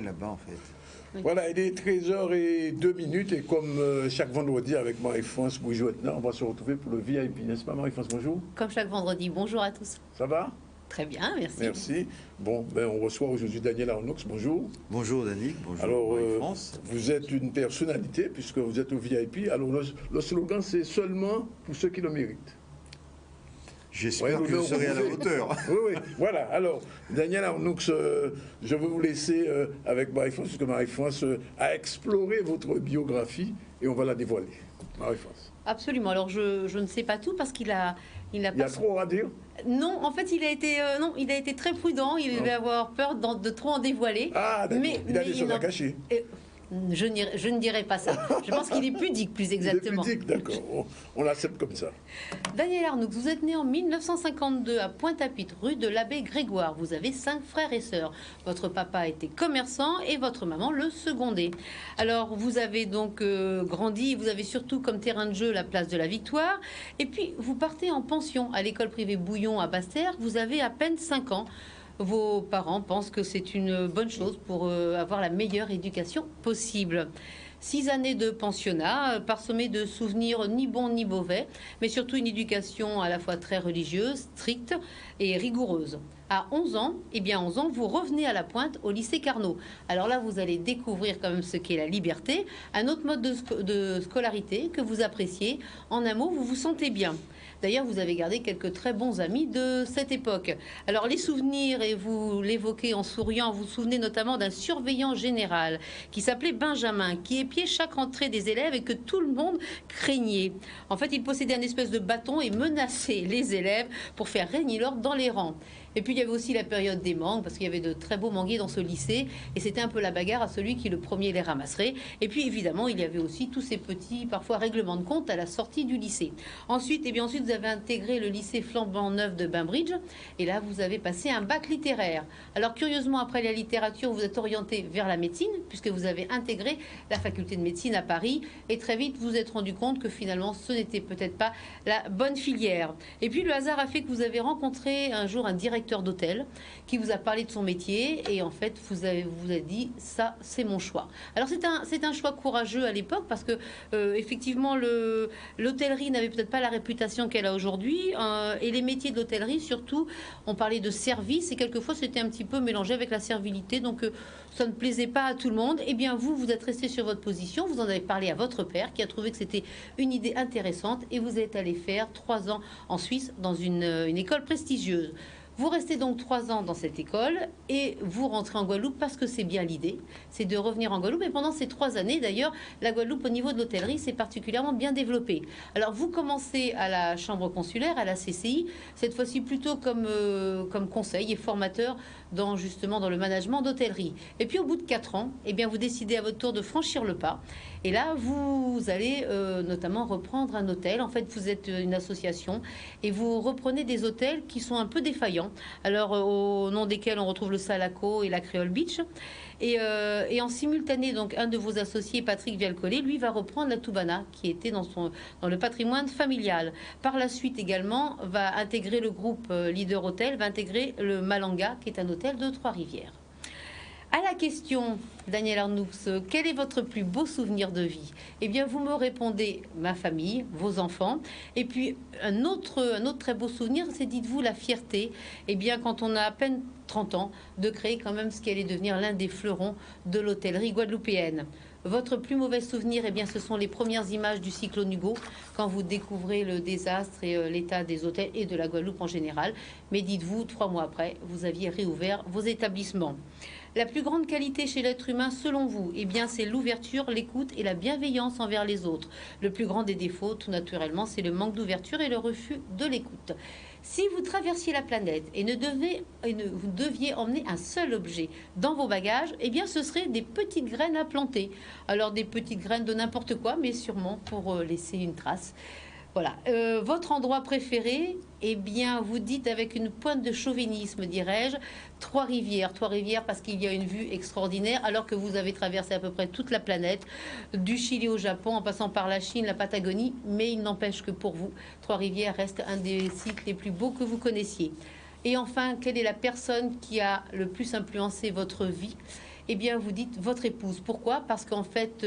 Là-bas, en fait. Voilà, il est 13h02 et comme chaque vendredi avec Marie-France Bouijouetna, on va se retrouver pour le VIP, n'est-ce pas Marie-France? Bonjour. Comme chaque vendredi, bonjour à tous. Ça va? Très bien, merci. Merci. Bon, on reçoit aujourd'hui Daniel Arnoux, bonjour. Bonjour Daniel, bonjour alors, Marie-France. Vous êtes une personnalité puisque vous êtes au VIP. Alors le slogan c'est seulement pour ceux qui le méritent. J'espère que vous serez à la hauteur. Oui, voilà. Alors, Daniel Arnoux, je veux vous laisser avec Marie-France, parce que Marie-France a exploré votre biographie et on va la dévoiler. Marie-France. Absolument. Alors, je ne sais pas tout parce qu'il a... Il y a trop à dire? Non, en fait, il a été très prudent. Il devait avoir peur de trop en dévoiler. Ah, d'accord. Il a des choses à cacher. Je ne dirais pas ça. Je pense qu'il est pudique, plus exactement. Il est pudique, d'accord. On l'accepte comme ça. Daniel Arnoux, vous êtes né en 1952 à Pointe-à-Pitre, rue de l'Abbé Grégoire. Vous avez 5 frères et sœurs. Votre papa était commerçant et votre maman le secondait. Alors, vous avez donc grandi. Vous avez surtout comme terrain de jeu la place de la Victoire. Et puis, vous partez en pension à l'école privée Bouillon à Basse-Terre. Vous avez à peine 5 ans. Vos parents pensent que c'est une bonne chose pour avoir la meilleure éducation possible. 6 années de pensionnat, parsemées de souvenirs ni bons ni mauvais, mais surtout une éducation à la fois très religieuse, stricte et rigoureuse. À 11 ans, vous revenez à la Pointe au lycée Carnot. Alors là, vous allez découvrir quand même ce qu'est la liberté, un autre mode de scolarité que vous appréciez. En un mot, vous vous sentez bien. D'ailleurs, vous avez gardé quelques très bons amis de cette époque. Alors, les souvenirs, et vous l'évoquez en souriant, vous vous souvenez notamment d'un surveillant général qui s'appelait Benjamin, qui épiait chaque entrée des élèves et que tout le monde craignait. En fait, il possédait un espèce de bâton et menaçait les élèves pour faire régner l'ordre dans les rangs. Et puis, il y avait aussi la période des mangues, parce qu'il y avait de très beaux manguiers dans ce lycée. Et c'était un peu la bagarre à celui qui le premier les ramasserait. Et puis, évidemment, il y avait aussi tous ces petits, parfois, règlements de compte à la sortie du lycée. Ensuite, vous avez intégré le lycée flambant neuf de Bainbridge. Et là, vous avez passé un bac littéraire. Alors, curieusement, après la littérature, vous êtes orienté vers la médecine, puisque vous avez intégré la faculté de médecine à Paris. Et très vite, vous vous êtes rendu compte que finalement, ce n'était peut-être pas la bonne filière. Et puis, le hasard a fait que vous avez rencontré un jour un directeur d'hôtel qui vous a parlé de son métier et en fait vous avez dit ça c'est mon choix. Alors c'est un choix courageux à l'époque parce que effectivement l'hôtellerie n'avait peut-être pas la réputation qu'elle a aujourd'hui et les métiers de l'hôtellerie surtout on parlait de service et quelquefois c'était un petit peu mélangé avec la servilité donc ça ne plaisait pas à tout le monde. Et bien vous êtes resté sur votre position, vous en avez parlé à votre père qui a trouvé que c'était une idée intéressante et vous êtes allé faire 3 ans en Suisse dans une école prestigieuse. Vous restez donc 3 ans dans cette école et vous rentrez en Guadeloupe parce que c'est bien l'idée, c'est de revenir en Guadeloupe. Et pendant ces 3 années, d'ailleurs, la Guadeloupe, au niveau de l'hôtellerie, c'est particulièrement bien développé. Alors, vous commencez à la chambre consulaire, à la CCI, cette fois-ci plutôt comme conseil et formateur justement dans le management d'hôtellerie. Et puis, au bout de 4 ans, vous décidez à votre tour de franchir le pas. Et là, vous allez notamment reprendre un hôtel. En fait, vous êtes une association et vous reprenez des hôtels qui sont un peu défaillants. Alors, au nom desquels on retrouve le Salaco et la Creole Beach. Et en simultané, donc, un de vos associés, Patrick Vialcollet, lui, va reprendre la Toubana, qui était dans le patrimoine familial. Par la suite, également, va intégrer le groupe Leader Hôtel, va intégrer le Malanga, qui est un hôtel de Trois-Rivières. À la question, Daniel Arnoux, quel est votre plus beau souvenir de vie? Eh bien, vous me répondez ma famille, vos enfants. Et puis, un autre très beau souvenir, c'est, dites-vous, la fierté. Eh bien, quand on a à peine 30 ans, de créer quand même ce qui allait devenir l'un des fleurons de l'hôtellerie guadeloupéenne. Votre plus mauvais souvenir, eh bien, ce sont les premières images du cyclone Hugo, quand vous découvrez le désastre et l'état des hôtels et de la Guadeloupe en général. Mais dites-vous, 3 mois après, vous aviez réouvert vos établissements. La plus grande qualité chez l'être humain, selon vous, eh bien, c'est l'ouverture, l'écoute et la bienveillance envers les autres. Le plus grand des défauts, tout naturellement, c'est le manque d'ouverture et le refus de l'écoute. Si vous traversiez la planète et vous deviez emmener un seul objet dans vos bagages, eh bien, ce serait des petites graines à planter. Alors, des petites graines de n'importe quoi, mais sûrement pour laisser une trace. Voilà. Votre endroit préféré, eh bien, vous dites avec une pointe de chauvinisme, dirais-je, Trois-Rivières. Trois-Rivières parce qu'il y a une vue extraordinaire, alors que vous avez traversé à peu près toute la planète, du Chili au Japon, en passant par la Chine, la Patagonie. Mais il n'empêche que pour vous, Trois-Rivières reste un des sites les plus beaux que vous connaissiez. Et enfin, quelle est la personne qui a le plus influencé votre vie? Eh bien, vous dites votre épouse. Pourquoi? Parce qu'en fait...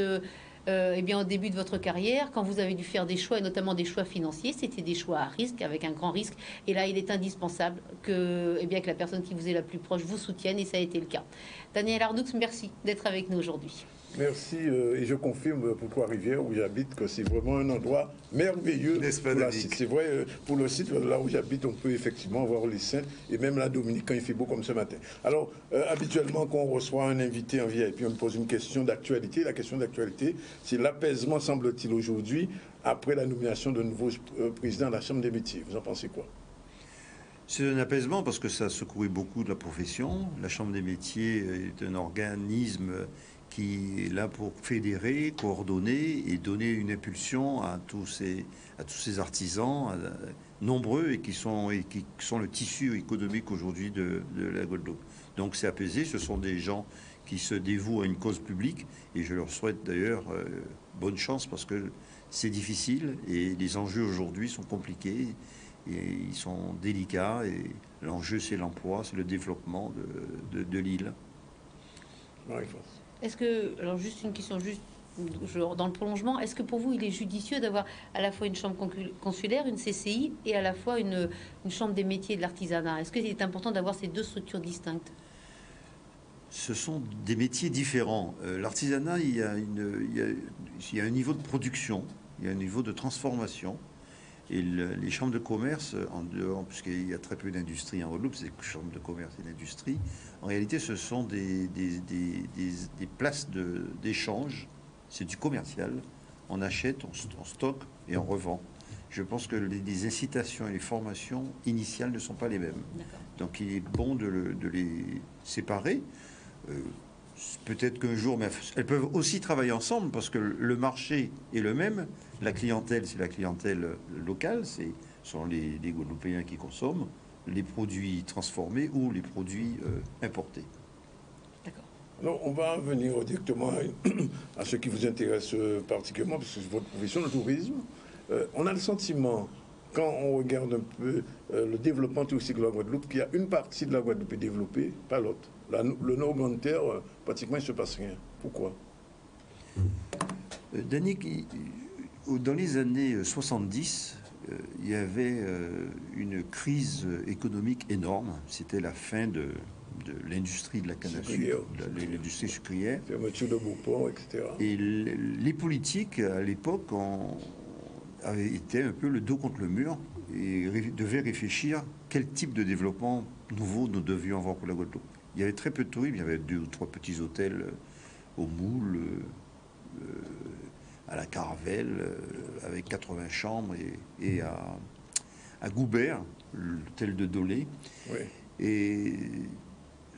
eh bien, au début de votre carrière, quand vous avez dû faire des choix, et notamment des choix financiers, c'était des choix à risque, avec un grand risque. Et là, il est indispensable que, eh bien, que la personne qui vous est la plus proche vous soutienne, et ça a été le cas. Daniel Arnoux, merci d'être avec nous aujourd'hui. Merci, et je confirme pour Trois-Rivières, où j'habite, que c'est vraiment un endroit merveilleux pour la site. C'est vrai, pour le site, là où j'habite, on peut effectivement voir les saints, et même la Dominique, quand il fait beau comme ce matin. Alors, habituellement, quand on reçoit un invité en VIP, on me pose une question d'actualité. La question d'actualité, c'est l'apaisement, semble-t-il, aujourd'hui, après la nomination de nouveau président de la Chambre des métiers. Vous en pensez quoi? C'est un apaisement parce que ça a secoué beaucoup de la profession. La Chambre des métiers est un organisme qui est là pour fédérer, coordonner et donner une impulsion à tous ces artisans nombreux et qui sont le tissu économique aujourd'hui de la Guadeloupe. Donc c'est apaisé, ce sont des gens qui se dévouent à une cause publique et je leur souhaite d'ailleurs bonne chance parce que c'est difficile et les enjeux aujourd'hui sont compliqués et ils sont délicats et l'enjeu c'est l'emploi, c'est le développement de l'île. Est-ce que, alors juste une question, dans le prolongement, est-ce que pour vous il est judicieux d'avoir à la fois une chambre consulaire, une CCI et à la fois une chambre des métiers et de l'artisanat? Est-ce qu'il est important d'avoir ces deux structures distinctes? Ce sont des métiers différents. L'artisanat, il y a un niveau de production, il y a un niveau de transformation. Et les chambres de commerce, en dehors, puisqu'il y a très peu d'industrie en Guadeloupe, c'est chambres de commerce et d'industrie, en réalité ce sont des places d'échange, c'est du commercial, on achète, on stocke et on revend. Je pense que les incitations et les formations initiales ne sont pas les mêmes. Donc il est bon de les séparer. Peut-être qu'un jour, mais elles peuvent aussi travailler ensemble parce que le marché est le même. La clientèle, c'est la clientèle locale, ce sont les Guadeloupéens qui consomment les produits transformés ou les produits importés. D'accord. Alors, on va venir directement à ce qui vous intéresse particulièrement, parce que c'est votre profession, le tourisme. On a le sentiment, quand on regarde un peu le développement touristique de la Guadeloupe, qu'il y a une partie de la Guadeloupe est développée, pas l'autre. Le nord Grande Terre, pratiquement, il ne se passe rien. Pourquoi? Danick, dans les années 70, il y avait une crise économique énorme. C'était la fin de l'industrie de la canne à sucre, l'industrie sucrière. Fermeture de Beauport, etc. Et les politiques, à l'époque, avaient été un peu le dos contre le mur et devaient réfléchir quel type de développement nouveau nous devions avoir pour la Guadeloupe. Il y avait très peu de tourisme, il y avait 2 ou 3 petits hôtels au Moule, à la Caravelle, avec 80 chambres, et à Goubert, l'hôtel de Dolé. Oui. Et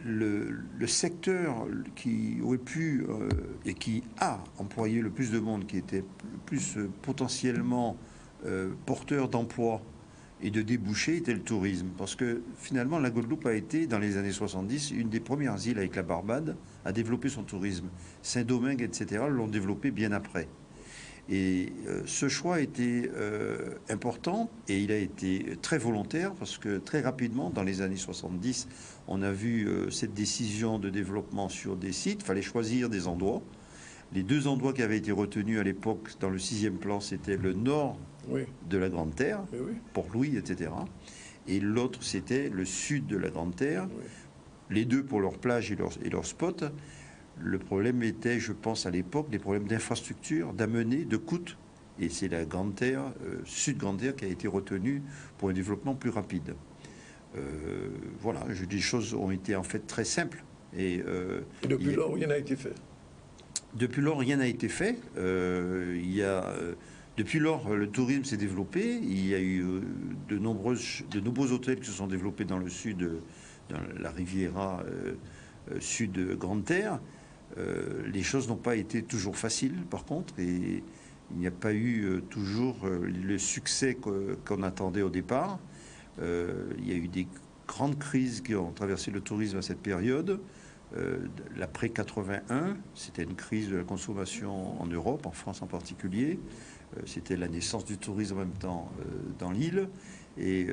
le secteur qui aurait pu et qui a employé le plus de monde, qui était le plus potentiellement porteur d'emploi et de débouchés, était le tourisme. Parce que finalement, la Guadeloupe a été, dans les années 70, une des premières îles avec la Barbade à développer son tourisme. Saint-Domingue, etc., l'ont développé bien après. Et ce choix a été important et il a été très volontaire parce que très rapidement, dans les années 70, on a vu cette décision de développement sur des sites. Il fallait choisir des endroits. Les deux endroits qui avaient été retenus à l'époque dans le 6e plan, c'était le nord de la Grande Terre, Port-Louis, etc. Et l'autre, c'était le sud de la Grande Terre. Les deux pour leurs plages et leurs spots. Le problème était, je pense à l'époque, des problèmes d'infrastructure, d'amener, de coûts. Et c'est la Grande Terre, Sud Grande Terre, qui a été retenue pour un développement plus rapide. Voilà, les choses ont été en fait très simples. Et depuis lors, rien n'a été fait. Depuis lors, rien n'a été fait. Depuis lors, le tourisme s'est développé. Il y a eu de nombreux hôtels qui se sont développés dans le sud, dans la Riviera Sud Grande Terre. Les choses n'ont pas été toujours faciles, par contre, et il n'y a pas eu toujours le succès qu'on attendait au départ. Il y a eu des grandes crises qui ont traversé le tourisme à cette période. L'après-81, c'était une crise de la consommation en Europe, en France en particulier. C'était la naissance du tourisme en même temps dans l'île. Et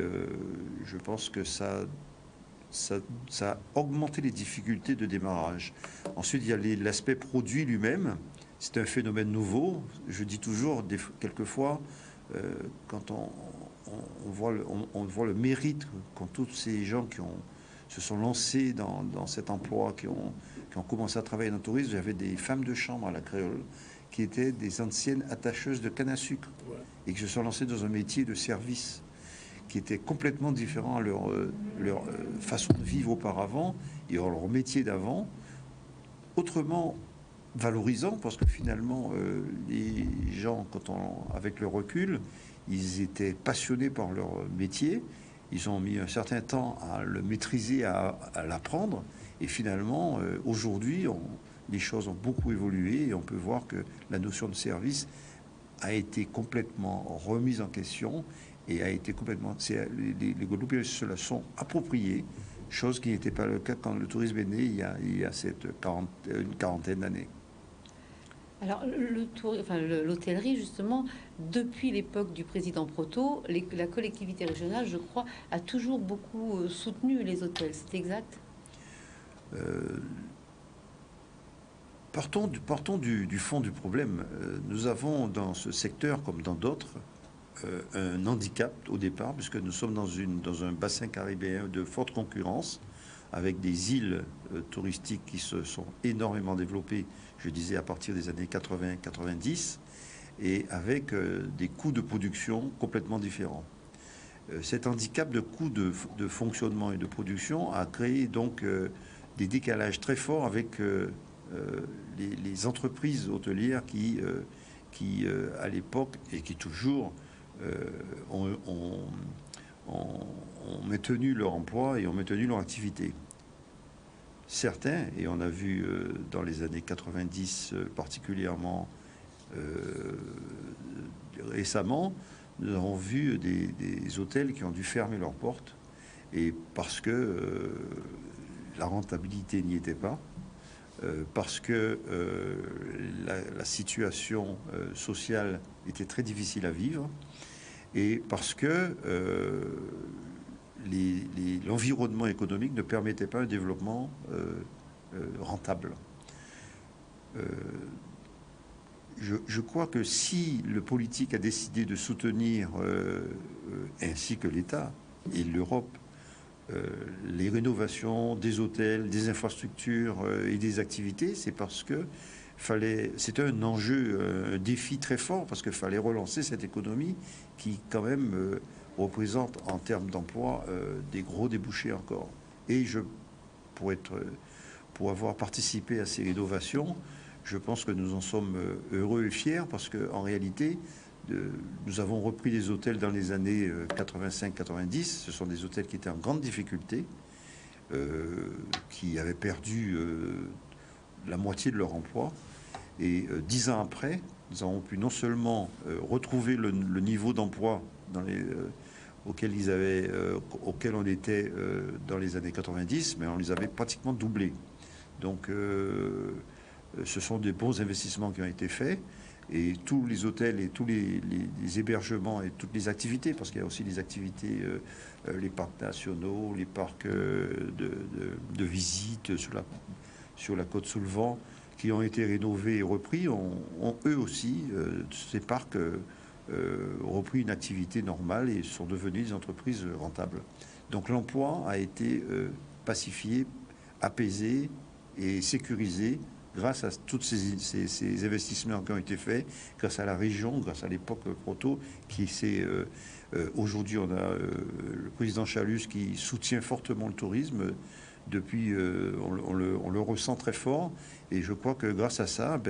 je pense que ça a augmenté les difficultés de démarrage. Ensuite, il y a l'aspect produit lui-même. C'est un phénomène nouveau. Je dis toujours, quelquefois, quand on voit le mérite qu'ont tous ces gens qui se sont lancés dans cet emploi, qui ont commencé à travailler dans le tourisme. J'avais des femmes de chambre à la Créole qui étaient des anciennes attacheuses de canne à sucre et qui se sont lancées dans un métier de service qui était complètement différent à leur façon de vivre auparavant et à leur métier d'avant, autrement valorisant, parce que finalement, les gens, avec le recul, ils étaient passionnés par leur métier, ils ont mis un certain temps à le maîtriser, à l'apprendre, et finalement, aujourd'hui, les choses ont beaucoup évolué, et on peut voir que la notion de service a été complètement remise en question, et a été complètement... Les Guadeloupéens se la sont appropriés, chose qui n'était pas le cas quand le tourisme est né il y a une quarantaine d'années. Alors, l'hôtellerie, justement, depuis l'époque du président Proto, la collectivité régionale, je crois, a toujours beaucoup soutenu les hôtels. C'est exact? Partons du fond du problème. Nous avons dans ce secteur, comme dans d'autres, un handicap au départ, puisque nous sommes dans un bassin caribéen de forte concurrence, avec des îles touristiques qui se sont énormément développées, je disais, à partir des années 80-90, et avec des coûts de production complètement différents. Cet handicap de coûts de fonctionnement et de production a créé donc des décalages très forts avec les entreprises hôtelières qui à l'époque, et qui toujours ont maintenu leur emploi et ont maintenu leur activité. Certains, et on a vu dans les années 90 particulièrement récemment, nous avons vu des hôtels qui ont dû fermer leurs portes, et parce que la rentabilité n'y était pas, parce que la situation sociale était très difficile à vivre, et parce que l'environnement économique ne permettait pas un développement rentable. Je crois que si le politique a décidé de soutenir, ainsi que l'État et l'Europe, les rénovations des hôtels, des infrastructures et des activités, c'est parce que c'était un enjeu, un défi très fort, parce qu'il fallait relancer cette économie qui, quand même, représente en termes d'emploi des gros débouchés encore. Et pour avoir participé à ces rénovations, je pense que nous en sommes heureux et fiers, parce qu'en réalité, nous avons repris des hôtels dans les années 85-90. Ce sont des hôtels qui étaient en grande difficulté, qui avaient perdu la moitié de leur emploi. Et 10 ans après, nous avons pu non seulement retrouver le niveau d'emploi auquel on était dans les années 90, mais on les avait pratiquement doublés. Donc ce sont des bons investissements qui ont été faits. Et tous les hôtels et tous les hébergements et toutes les activités, parce qu'il y a aussi les activités, les parcs nationaux, les parcs de visite sur la côte sous le vent, qui ont été rénovés et repris, ont eux aussi, ces parcs, repris une activité normale et sont devenus des entreprises rentables. Donc l'emploi a été pacifié, apaisé et sécurisé grâce à tous ces investissements qui ont été faits, grâce à la région, grâce à l'époque proto, qui s'est... aujourd'hui, on a le président Chalus qui soutient fortement le tourisme. Depuis, on le ressent très fort. Et je crois que grâce à ça,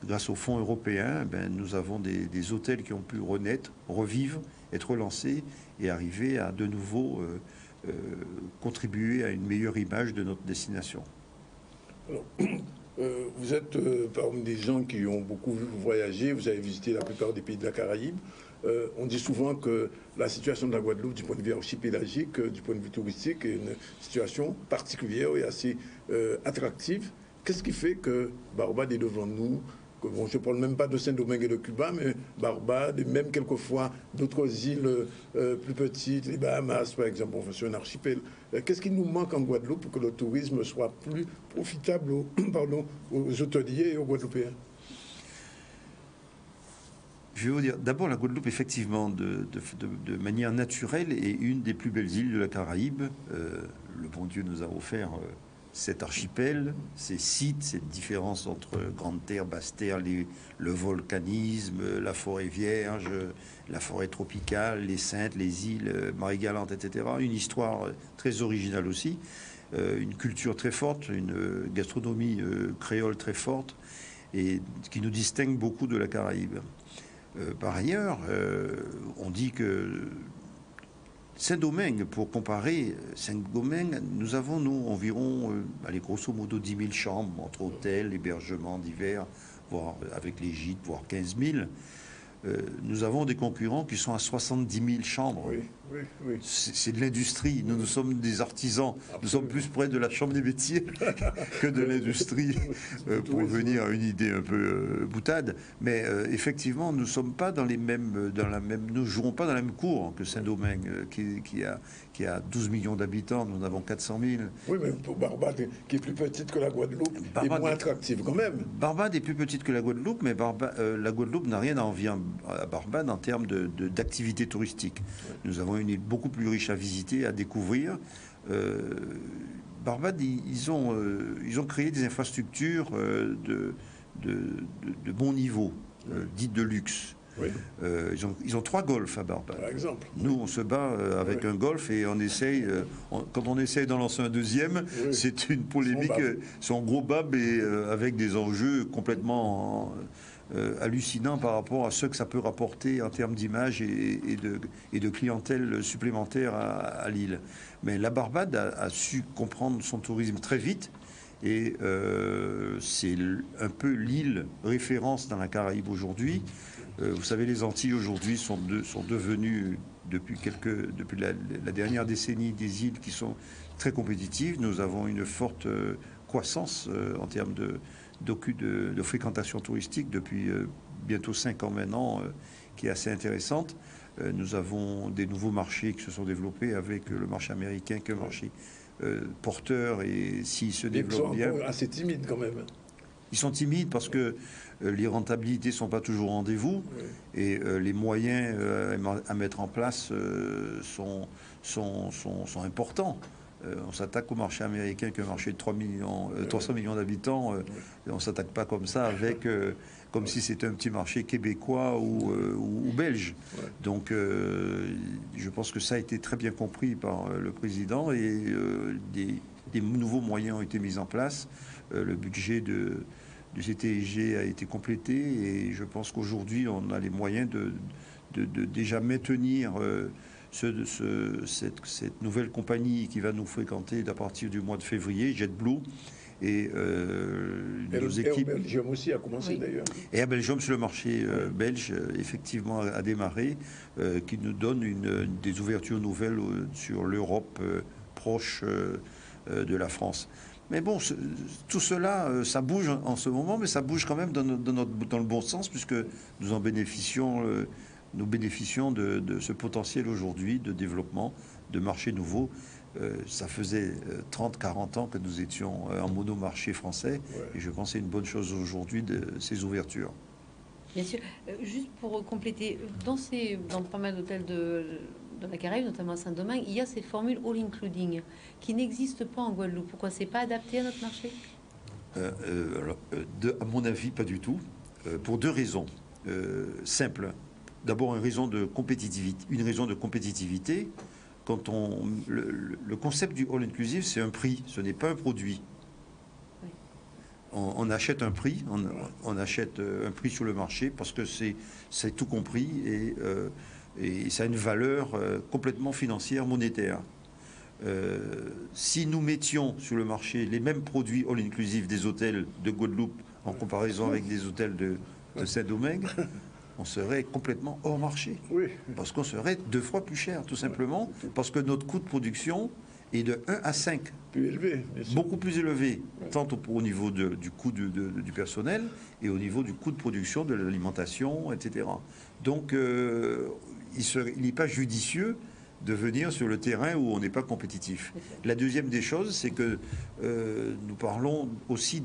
grâce aux fonds européens, nous avons des hôtels qui ont pu renaître, revivre, être relancés et arriver à de nouveau contribuer à une meilleure image de notre destination. Alors, vous êtes parmi des gens qui ont beaucoup voyagé, vous avez visité la plupart des pays de la Caraïbe. On dit souvent que la situation de la Guadeloupe, du point de vue archipélagique, du point de vue touristique, est une situation particulière et assez attractive. Qu'est-ce qui fait que Barbade est devant nous? Bon, je ne parle même pas de Saint-Domingue et de Cuba, mais Barbade et même quelquefois d'autres îles plus petites, les Bahamas par exemple, enfin, c'est un archipel. Qu'est-ce qui nous manque en Guadeloupe pour que le tourisme soit plus profitable aux hôteliers et aux Guadeloupéens? Je vais vous dire, d'abord la Guadeloupe, effectivement, de manière naturelle, est une des plus belles îles de la Caraïbe. Le bon Dieu nous a offert cet archipel, ces sites, cette différence entre Grande Terre, Basse Terre, le volcanisme, la forêt vierge, la forêt tropicale, les Saintes, les îles Marie-Galante, etc. Une histoire très originale aussi, une culture très forte, une gastronomie créole très forte, et qui nous distingue beaucoup de la Caraïbe. Par ailleurs, on dit que Saint-Domingue, pour comparer, Saint-Domingue, nous avons, nous, environ, allez, grosso modo, 10 000 chambres, entre hôtels, hébergements divers, voire avec les gîtes, voire 15 000. Nous avons des concurrents qui sont à 70 000 chambres. Oui, oui, oui. C'est de l'industrie. Nous sommes des artisans. Absolument. Nous sommes plus près de la chambre des métiers que de l'industrie, pour venir à une idée un peu boutade. Mais effectivement, nous sommes pas dans les mêmes, nous jouons pas dans la même cour que Saint-Domingue, qui a 12 millions d'habitants. Nous en avons 400 000. Oui, mais pour Barbade, qui est plus petite que la Guadeloupe, est moins attractive quand même. Barbade est plus petite que la Guadeloupe, mais la Guadeloupe n'a rien à envier à Barbade en termes d'activité touristique. Ouais. Nous avons une île beaucoup plus riche à visiter, à découvrir. Barbade, ils ont créé des infrastructures de bon niveau, dites de luxe. Oui. Ils ont 3 golfs à Barbade. Par exemple. Nous, on se bat avec un golf et on essaye, quand on essaye d'en lancer un deuxième, oui. C'est une polémique, son gros bab et avec des enjeux complètement hallucinant par rapport à ce que ça peut rapporter en termes d'image et de clientèle supplémentaire à l'île. Mais la Barbade a su comprendre son tourisme très vite et c'est un peu l'île référence dans la Caraïbe aujourd'hui. Vous savez, les Antilles aujourd'hui sont devenues, depuis la dernière décennie, des îles qui sont très compétitives. Nous avons une forte croissance en termes de fréquentation touristique depuis bientôt 5 ans maintenant, qui est assez intéressante. Nous avons des nouveaux marchés qui se sont développés avec le marché américain, qui est un marché porteur, et s'il se développe bien... Ils sont assez timides quand même. Ils sont timides parce que les rentabilités ne sont pas toujours au rendez-vous, oui. Et les moyens à mettre en place sont importants. On s'attaque au marché américain, qui est un marché de 300 millions d'habitants. On ne s'attaque pas comme ça, comme si c'était un petit marché québécois ou belge. Ouais. Donc, je pense que ça a été très bien compris par le président et des nouveaux moyens ont été mis en place. Le budget du CTIG a été complété et je pense qu'aujourd'hui, on a les moyens de déjà maintenir... cette nouvelle compagnie qui va nous fréquenter à partir du mois de février, JetBlue, et nos équipes... Et Belgium aussi a commencé, oui. D'ailleurs. Et à Belgium, sur le marché belge, effectivement, a démarré, qui nous donne des ouvertures nouvelles sur l'Europe proche de la France. Mais bon, tout cela, ça bouge en ce moment, mais ça bouge quand même dans le bon sens, puisque nous bénéficions de ce potentiel aujourd'hui de développement, de marchés nouveaux. Ça faisait 30-40 ans que nous étions en monomarché français, et je pense que c'est une bonne chose aujourd'hui de ces ouvertures. Bien sûr. Juste pour compléter, dans pas mal d'hôtels de la Caraïbe, notamment à Saint-Domingue, il y a ces formules all-including qui n'existent pas en Guadeloupe. Pourquoi c'est pas adapté à notre marché? À mon avis, pas du tout. Pour deux raisons simples. D'abord, une raison de compétitivité. Quand le concept du all-inclusive, c'est un prix, ce n'est pas un produit. Oui. On achète un prix, on achète un prix sur le marché parce que c'est tout compris et ça a une valeur complètement financière, monétaire. Si nous mettions sur le marché les mêmes produits all-inclusive des hôtels de Guadeloupe en comparaison avec des hôtels de Saint-Domingue, on serait complètement hors marché. Oui. Parce qu'on serait 2 fois plus cher, tout simplement, parce que notre coût de production est de 1 à 5. Plus élevé, beaucoup plus élevé, tant au niveau du coût du personnel et au niveau du coût de production, de l'alimentation, etc. Donc, il n'est pas judicieux de venir sur le terrain où on n'est pas compétitif. La deuxième des choses, c'est que nous parlons aussi,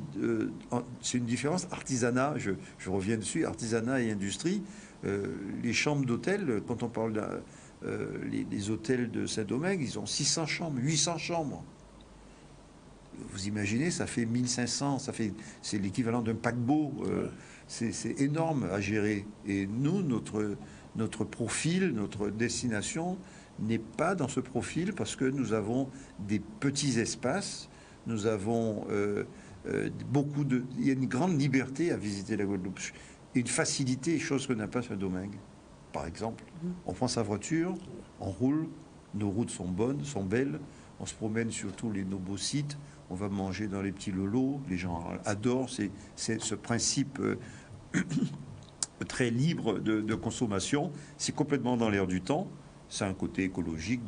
c'est une différence artisanat, je reviens dessus, artisanat et industrie. Les chambres d'hôtel, quand on parle les hôtels de Saint-Domingue, ils ont 600 chambres, 800 chambres. Vous imaginez, ça fait 1500, c'est l'équivalent d'un paquebot. C'est énorme à gérer. Et nous, notre profil, notre destination n'est pas dans ce profil parce que nous avons des petits espaces, nous avons il y a une grande liberté à visiter la Guadeloupe, une facilité, chose que n'a pas Saint-Domingue. Par exemple, on prend sa voiture, on roule, nos routes sont bonnes, sont belles, on se promène sur tous nos beaux sites, on va manger dans les petits lolos, les gens adorent, c'est ce principe très libre de consommation, c'est complètement dans l'air du temps. C'est un côté écologique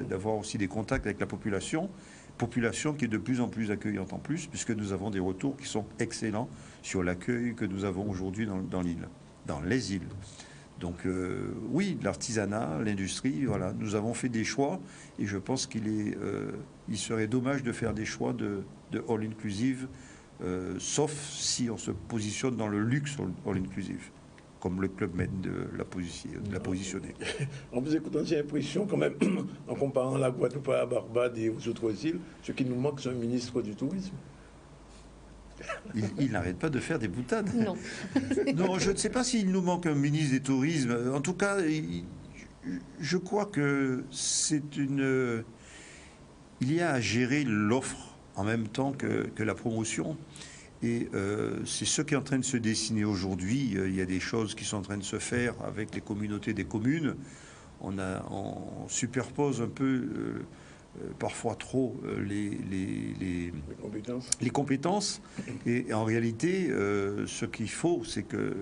d'avoir aussi des contacts avec la population qui est de plus en plus accueillante en plus, puisque nous avons des retours qui sont excellents sur l'accueil que nous avons aujourd'hui dans les îles. Donc oui, l'artisanat, l'industrie, voilà, nous avons fait des choix et je pense il serait dommage de faire des choix de all-inclusive, sauf si on se positionne dans le luxe all-inclusive, comme le Club Med l'a positionné. En vous écoutant, j'ai l'impression quand même, en comparant la Guadeloupe à la Barbade et aux autres îles, ce qui nous manque, c'est un ministre du tourisme. Il n'arrête pas de faire des boutades. Non. Non, je ne sais pas s'il nous manque un ministre des tourismes. En tout cas, je crois que il y a à gérer l'offre en même temps que la promotion. Et c'est ce qui est en train de se dessiner aujourd'hui. Il y a des choses qui sont en train de se faire avec les communautés des communes. On superpose un peu, parfois trop, les compétences. Et en réalité, ce qu'il faut, c'est que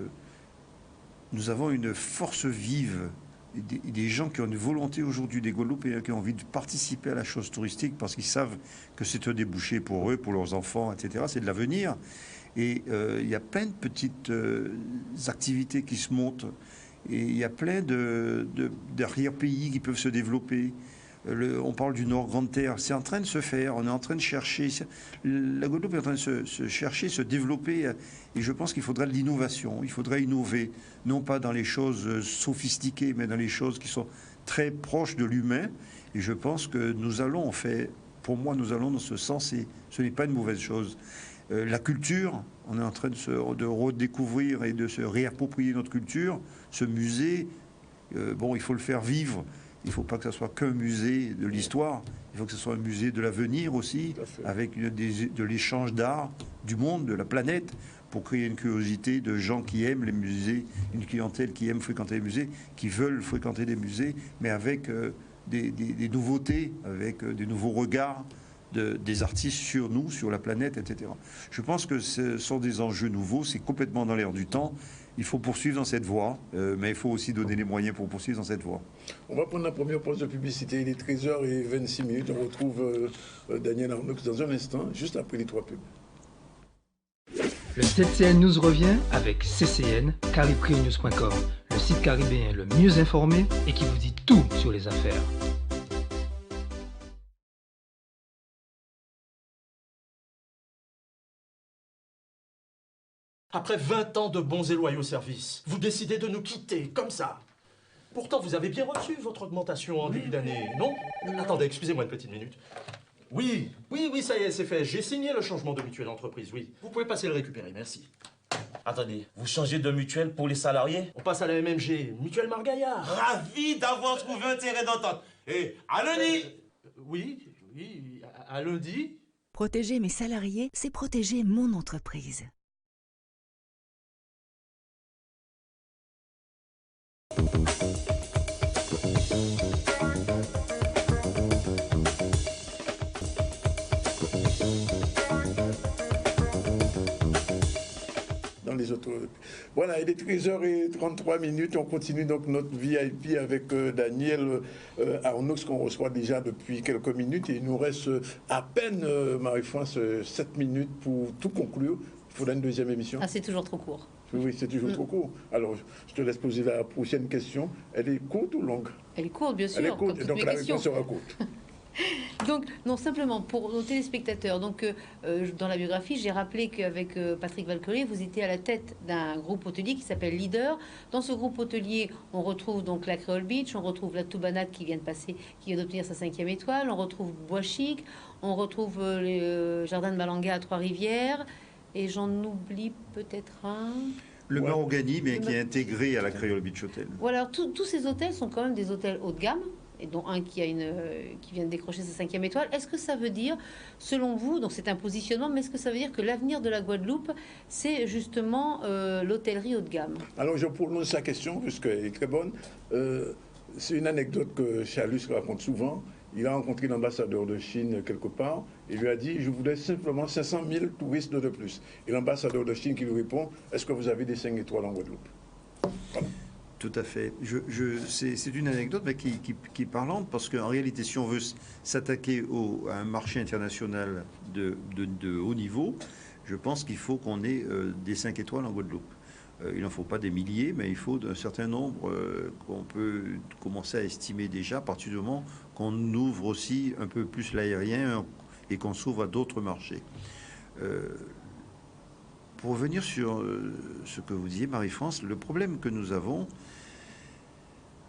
nous avons une force vive. Des gens qui ont une volonté aujourd'hui, des Guadeloupéens qui ont envie de participer à la chose touristique parce qu'ils savent que c'est un débouché pour eux, pour leurs enfants, etc. C'est de l'avenir. Et il y a plein de petites activités qui se montent. Et il y a plein d'arrière-pays qui peuvent se développer. On parle du Nord Grande Terre. C'est en train de se faire. On est en train de chercher. La Guadeloupe est en train de se chercher, se développer. Et je pense qu'il faudrait de l'innovation. Il faudrait innover. Non pas dans les choses sophistiquées, mais dans les choses qui sont très proches de l'humain. Et je pense que nous allons, pour moi, nous allons dans ce sens. Et ce n'est pas une mauvaise chose. La culture, on est en train de redécouvrir et de se réapproprier notre culture. Ce musée, il faut le faire vivre. Il ne faut pas que ce soit qu'un musée de l'histoire. Il faut que ce soit un musée de l'avenir aussi, avec de l'échange d'art du monde, de la planète, pour créer une curiosité de gens qui aiment les musées, une clientèle qui aime fréquenter les musées, qui veulent fréquenter des musées, mais avec des nouveautés, avec des nouveaux regards. des artistes sur nous, sur la planète, etc. Je pense que ce sont des enjeux nouveaux, c'est complètement dans l'air du temps. Il faut poursuivre dans cette voie, mais il faut aussi donner les moyens pour poursuivre dans cette voie. On va prendre la première pause de publicité. Il est 13h26. On retrouve Daniel Arnaud dans un instant, juste après les 3 pubs. Le 7CN News revient avec CCN, cariprionews.com, le site caribéen le mieux informé et qui vous dit tout sur les affaires. Après 20 ans de bons et loyaux services, vous décidez de nous quitter, comme ça. Pourtant, vous avez bien reçu votre augmentation en début d'année, non? Attendez, excusez-moi une petite minute. Oui, ça y est, c'est fait. J'ai signé le changement de mutuelle d'entreprise, oui. Vous pouvez passer le récupérer, merci. Attendez, vous changez de mutuelle pour les salariés? On passe à la MMG, mutuelle Margaillard. Ravi d'avoir trouvé un terrain d'entente. Et à lundi. Oui, à lundi. Protéger mes salariés, c'est protéger mon entreprise. Dans les autres. Voilà, il est 13h33. On continue donc notre VIP avec Daniel Arnaud, qu'on reçoit déjà depuis quelques minutes. Et il nous reste à peine, Marie-France, 7 minutes pour tout conclure. Il faudra une deuxième émission. Ah, c'est toujours trop court. Oui, c'est toujours trop court. Alors, je te laisse poser la prochaine question. Elle est courte ou longue? Elle est courte, bien sûr. Elle est courte, comme donc la réponse sera courte. Donc, non, simplement pour nos téléspectateurs. Donc, dans la biographie, j'ai rappelé qu'avec Patrick Valcorier, vous étiez à la tête d'un groupe hôtelier qui s'appelle Leader. Dans ce groupe hôtelier, on retrouve donc la Creole Beach, on retrouve la Toubanade qui vient d'obtenir sa 5e étoile, on retrouve Bois Chic, on retrouve les Jardins de Malanga à Trois-Rivières, et j'en oublie peut-être un. Le Mahogany, mais qui est intégré à la Creole Beach Hotel. Voilà, tous ces hôtels sont quand même des hôtels haut de gamme, et dont un qui vient de décrocher sa 5e étoile. Est-ce que ça veut dire, selon vous, donc c'est un positionnement, mais est-ce que ça veut dire que l'avenir de la Guadeloupe, c'est justement l'hôtellerie haut de gamme? Alors, je prononce la question, puisqu'elle est très bonne. C'est une anecdote que Chalus raconte souvent. Il a rencontré l'ambassadeur de Chine quelque part. Il lui a dit, je voudrais simplement 500 000 touristes de plus. Et l'ambassadeur de Chine qui lui répond, est-ce que vous avez des 5 étoiles en Guadeloupe? Voilà. Tout à fait. C'est une anecdote mais qui est parlante, parce qu'en réalité, si on veut s'attaquer à un marché international de haut niveau, je pense qu'il faut qu'on ait des 5 étoiles en Guadeloupe. Il n'en faut pas des milliers, mais il faut un certain nombre qu'on peut commencer à estimer déjà, à partir du moment qu'on ouvre aussi un peu plus l'aérien et qu'on s'ouvre à d'autres marchés. Pour revenir sur ce que vous disiez, Marie-France, le problème que nous avons,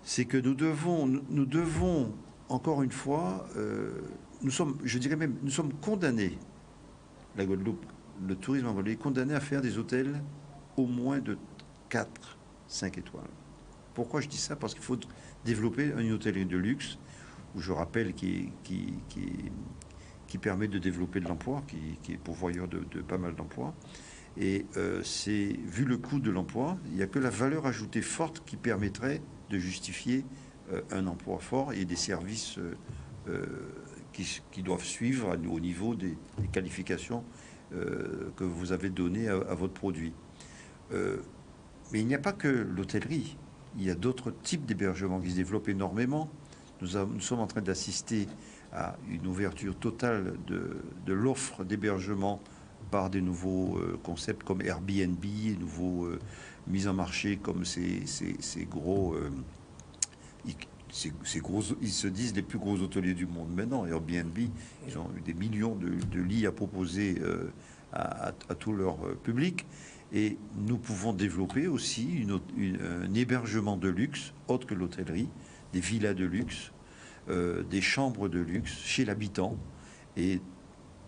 c'est que nous devons encore une fois, nous sommes condamnés, la Guadeloupe, le tourisme en Guadeloupe est condamné à faire des hôtels au moins de 4-5 étoiles. Pourquoi je dis ça? Parce qu'il faut développer une hôtellerie de luxe, où je rappelle qui permet de développer de l'emploi, qui est pourvoyeur de pas mal d'emplois. Et vu le coût de l'emploi, il n'y a que la valeur ajoutée forte qui permettrait de justifier un emploi fort et des services qui doivent suivre au niveau des qualifications que vous avez données à votre produit. Mais il n'y a pas que l'hôtellerie. Il y a d'autres types d'hébergements qui se développent énormément. Nous sommes en train d'assister à une ouverture totale de l'offre d'hébergement par des nouveaux concepts comme Airbnb, et nouveaux mises en marché comme ces gros... ils se disent les plus gros hôteliers du monde maintenant. Airbnb, ils ont eu des millions de lits à proposer à tout leur public. Et nous pouvons développer aussi un hébergement de luxe, autre que l'hôtellerie, des villas de luxe, des chambres de luxe chez l'habitant. Et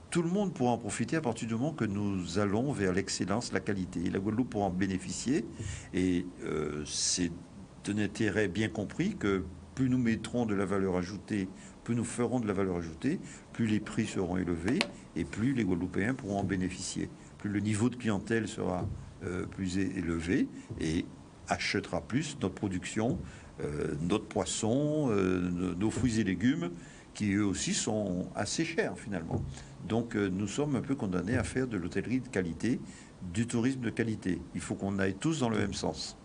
tout le monde pourra en profiter à partir du moment que nous allons vers l'excellence, la qualité. Et la Guadeloupe pourra en bénéficier. Et c'est d'un intérêt bien compris que plus nous mettrons de la valeur ajoutée, plus nous ferons de la valeur ajoutée, plus les prix seront élevés et plus les Guadeloupéens pourront en bénéficier. Plus le niveau de clientèle sera plus élevé et achètera plus notre production, notre poisson, nos fruits et légumes qui eux aussi sont assez chers finalement. Donc nous sommes un peu condamnés à faire de l'hôtellerie de qualité, du tourisme de qualité. Il faut qu'on aille tous dans le même sens.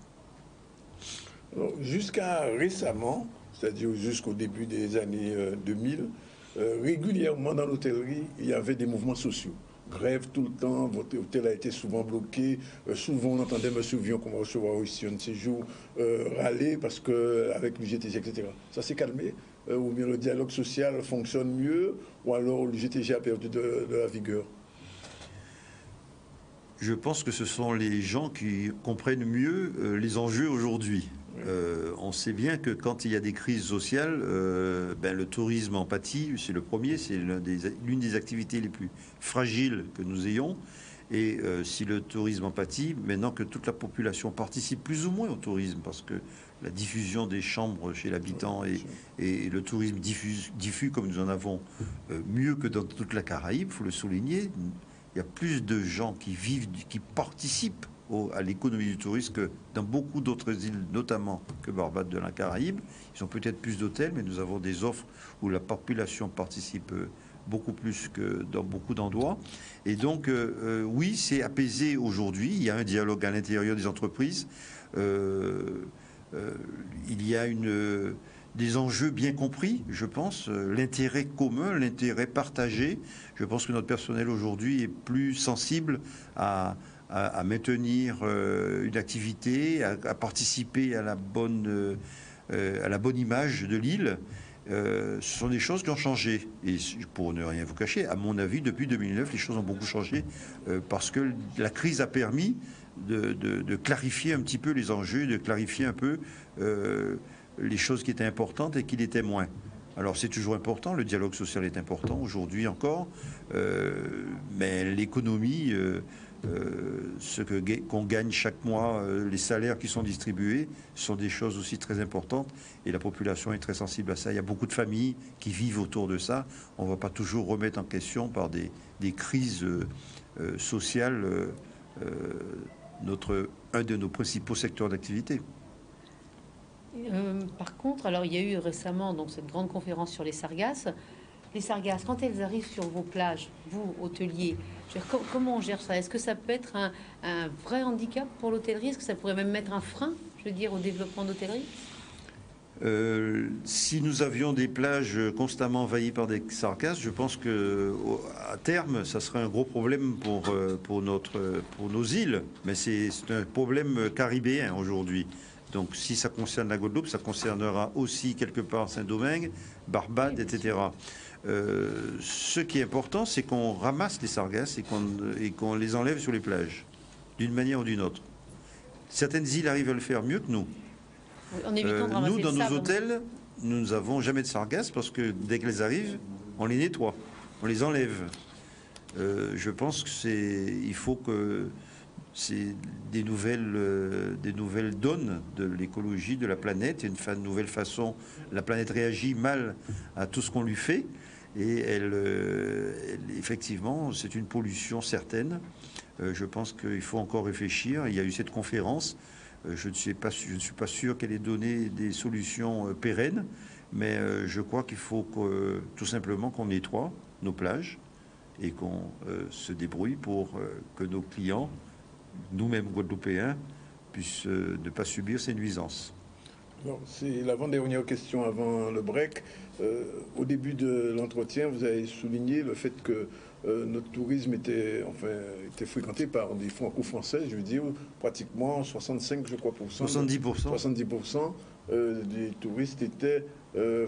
Jusqu'à récemment, c'est-à-dire jusqu'au début des années 2000, régulièrement dans l'hôtellerie, il y avait des mouvements sociaux. Grève tout le temps, votre hôtel a été souvent bloqué. Souvent, on entendait M. Vion, qu'on va recevoir ici un de ces jours, râler parce qu'avec l'UGTG, etc. Ça s'est calmé, ou bien le dialogue social fonctionne mieux, ou alors l'UGTG a perdu de la vigueur. Je pense que ce sont les gens qui comprennent mieux les enjeux aujourd'hui. On sait bien que quand il y a des crises sociales, le tourisme en pâtit, c'est le premier, c'est l'une des activités les plus fragiles que nous ayons. Et si le tourisme en pâtit, maintenant que toute la population participe plus ou moins au tourisme, parce que la diffusion des chambres chez l'habitant et le tourisme diffus comme nous en avons mieux que dans toute la Caraïbe, il faut le souligner, il y a plus de gens qui vivent, qui participent à l'économie du tourisme que dans beaucoup d'autres îles, notamment que Barbade de la Caraïbe. Ils ont peut-être plus d'hôtels, mais nous avons des offres où la population participe beaucoup plus que dans beaucoup d'endroits. Et donc, oui, c'est apaisé aujourd'hui. Il y a un dialogue à l'intérieur des entreprises. Il y a des enjeux bien compris, je pense, l'intérêt commun, l'intérêt partagé. Je pense que notre personnel aujourd'hui est plus sensible à maintenir une activité, à participer à la bonne image de l'île. Ce sont des choses qui ont changé. Et pour ne rien vous cacher, à mon avis, depuis 2009, les choses ont beaucoup changé parce que la crise a permis de clarifier un petit peu les enjeux, de clarifier un peu les choses qui étaient importantes et qui l'étaient moins. Alors c'est toujours important, le dialogue social est important aujourd'hui encore, mais l'économie, ce qu'on gagne chaque mois, les salaires qui sont distribués sont des choses aussi très importantes et la population est très sensible à ça. Il y a beaucoup de familles qui vivent autour de ça. On ne va pas toujours remettre en question par des crises sociales un de nos principaux secteurs d'activité. Par contre, alors il y a eu récemment donc cette grande conférence sur les sargasses. Les sargasses, quand elles arrivent sur vos plages, vous, hôteliers, comment on gère ça? Est-ce que ça peut être un vrai handicap pour l'hôtellerie? Est-ce que ça pourrait même mettre un frein, je veux dire, au développement d'hôtellerie? Si nous avions des plages constamment envahies par des sargasses, je pense que à terme, ça serait un gros problème pour nos îles. Mais c'est un problème caribéen aujourd'hui. Donc si ça concerne la Guadeloupe, ça concernera aussi quelque part Saint-Domingue, Barbade, etc. Ce qui est important, c'est qu'on ramasse les sargasses et qu'on les enlève sur les plages, d'une manière ou d'une autre. Certaines îles arrivent à le faire mieux que nous. Nous, dans nos hôtels, nous n'avons jamais de sargasses parce que dès qu'elles arrivent, on les nettoie, on les enlève. Je pense il faut que c'est des nouvelles donnes de l'écologie de la planète, une nouvelle façon. La planète réagit mal à tout ce qu'on lui fait et effectivement, c'est une pollution certaine. Je pense qu'il faut encore réfléchir. Il y a eu cette conférence. Je ne suis pas sûr qu'elle ait donné des solutions pérennes, mais je crois qu'il faut tout simplement qu'on nettoie nos plages et qu'on se débrouille pour que nos clients, nous-mêmes Guadeloupéens, puissent ne pas subir ces nuisances. C'est l'avant-dernière question avant le break. Au début de l'entretien, vous avez souligné le fait que notre tourisme était fréquenté par des franco-français, je veux dire, pratiquement 65, je crois, 70% des touristes étaient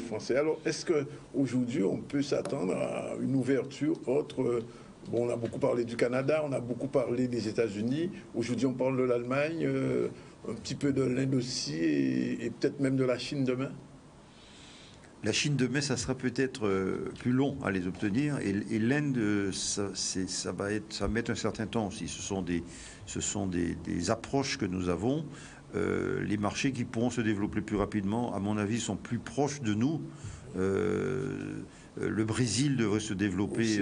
français. Alors, est-ce qu'aujourd'hui, on peut s'attendre à une ouverture autre? Bon, on a beaucoup parlé du Canada, on a beaucoup parlé des États-Unis. Aujourd'hui, on parle de l'Allemagne, un petit peu de l'Inde aussi, et peut-être même de la Chine demain. La Chine demain, ça sera peut-être plus long à les obtenir, et l'Inde, ça va mettre un certain temps aussi. Ce sont des approches que nous avons. Les marchés qui pourront se développer plus rapidement, à mon avis, sont plus proches de nous. Le Brésil devrait se développer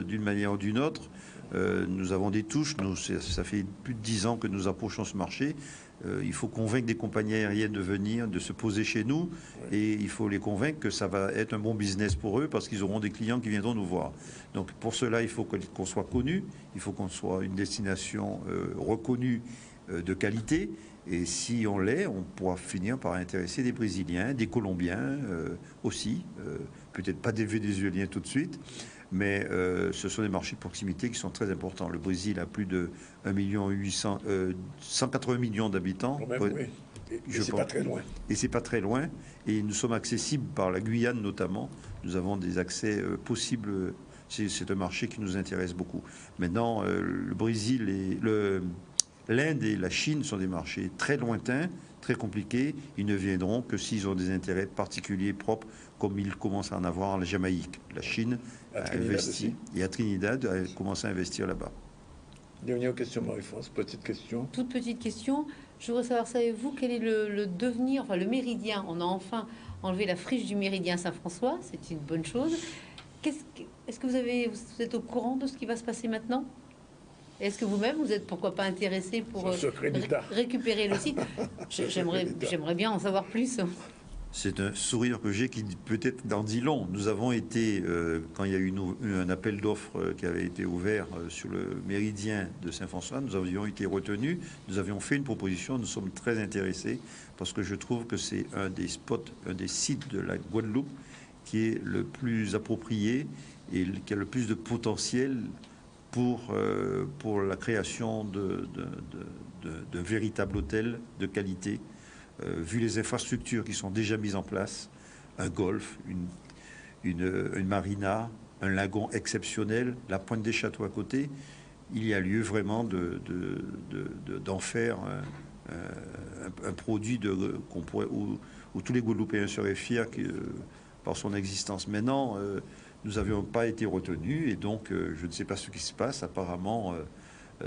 d'une manière ou d'une autre. Nous avons des touches. Ça fait plus de 10 ans que nous approchons ce marché. Il faut convaincre des compagnies aériennes de venir, de se poser chez nous. Et il faut les convaincre que ça va être un bon business pour eux parce qu'ils auront des clients qui viendront nous voir. Donc pour cela, il faut qu'on soit connu. Il faut qu'on soit une destination reconnue de qualité. Et si on l'est, on pourra finir par intéresser des Brésiliens, des Colombiens aussi. Peut-être pas des Vénézuéliens tout de suite. Mais ce sont des marchés de proximité qui sont très importants. Le Brésil a plus de 180 millions d'habitants. Oui. Et c'est pas très loin. Et c'est pas très loin. Et nous sommes accessibles par la Guyane notamment. Nous avons des accès possibles. C'est un marché qui nous intéresse beaucoup. Maintenant, le Brésil et l'Inde et la Chine sont des marchés très lointains, très compliqués. Ils ne viendront que s'ils ont des intérêts particuliers propres, comme ils commencent à en avoir à la Jamaïque. La Chine a investi, et à Trinidad a commencé à investir là-bas. Dernière question, Marie-France, petite question. Toute petite question. Je voudrais savoir, savez-vous quel est le devenir, enfin le méridien? On a enfin enlevé la friche du méridien Saint-François, c'est une bonne chose. Est-ce que vous êtes au courant de ce qui va se passer maintenant? Est-ce que vous-même, vous êtes pourquoi pas intéressé pour récupérer le site? J'aimerais bien en savoir plus. C'est un sourire que j'ai qui peut-être en dit long. Nous avons été, quand il y a eu un appel d'offres qui avait été ouvert sur le méridien de Saint-François, nous avions été retenus, nous avions fait une proposition, nous sommes très intéressés parce que je trouve que c'est un des spots, un des sites de la Guadeloupe qui est le plus approprié et qui a le plus de potentiel pour la création d'un véritable hôtel de qualité, vu les infrastructures qui sont déjà mises en place, un golf, une marina, un lagon exceptionnel, la pointe des châteaux à côté. Il y a lieu vraiment d'en faire un produit où tous les Guadeloupéens seraient fiers par son existence. Maintenant, nous n'avions pas été retenus et donc je ne sais pas ce qui se passe. Apparemment,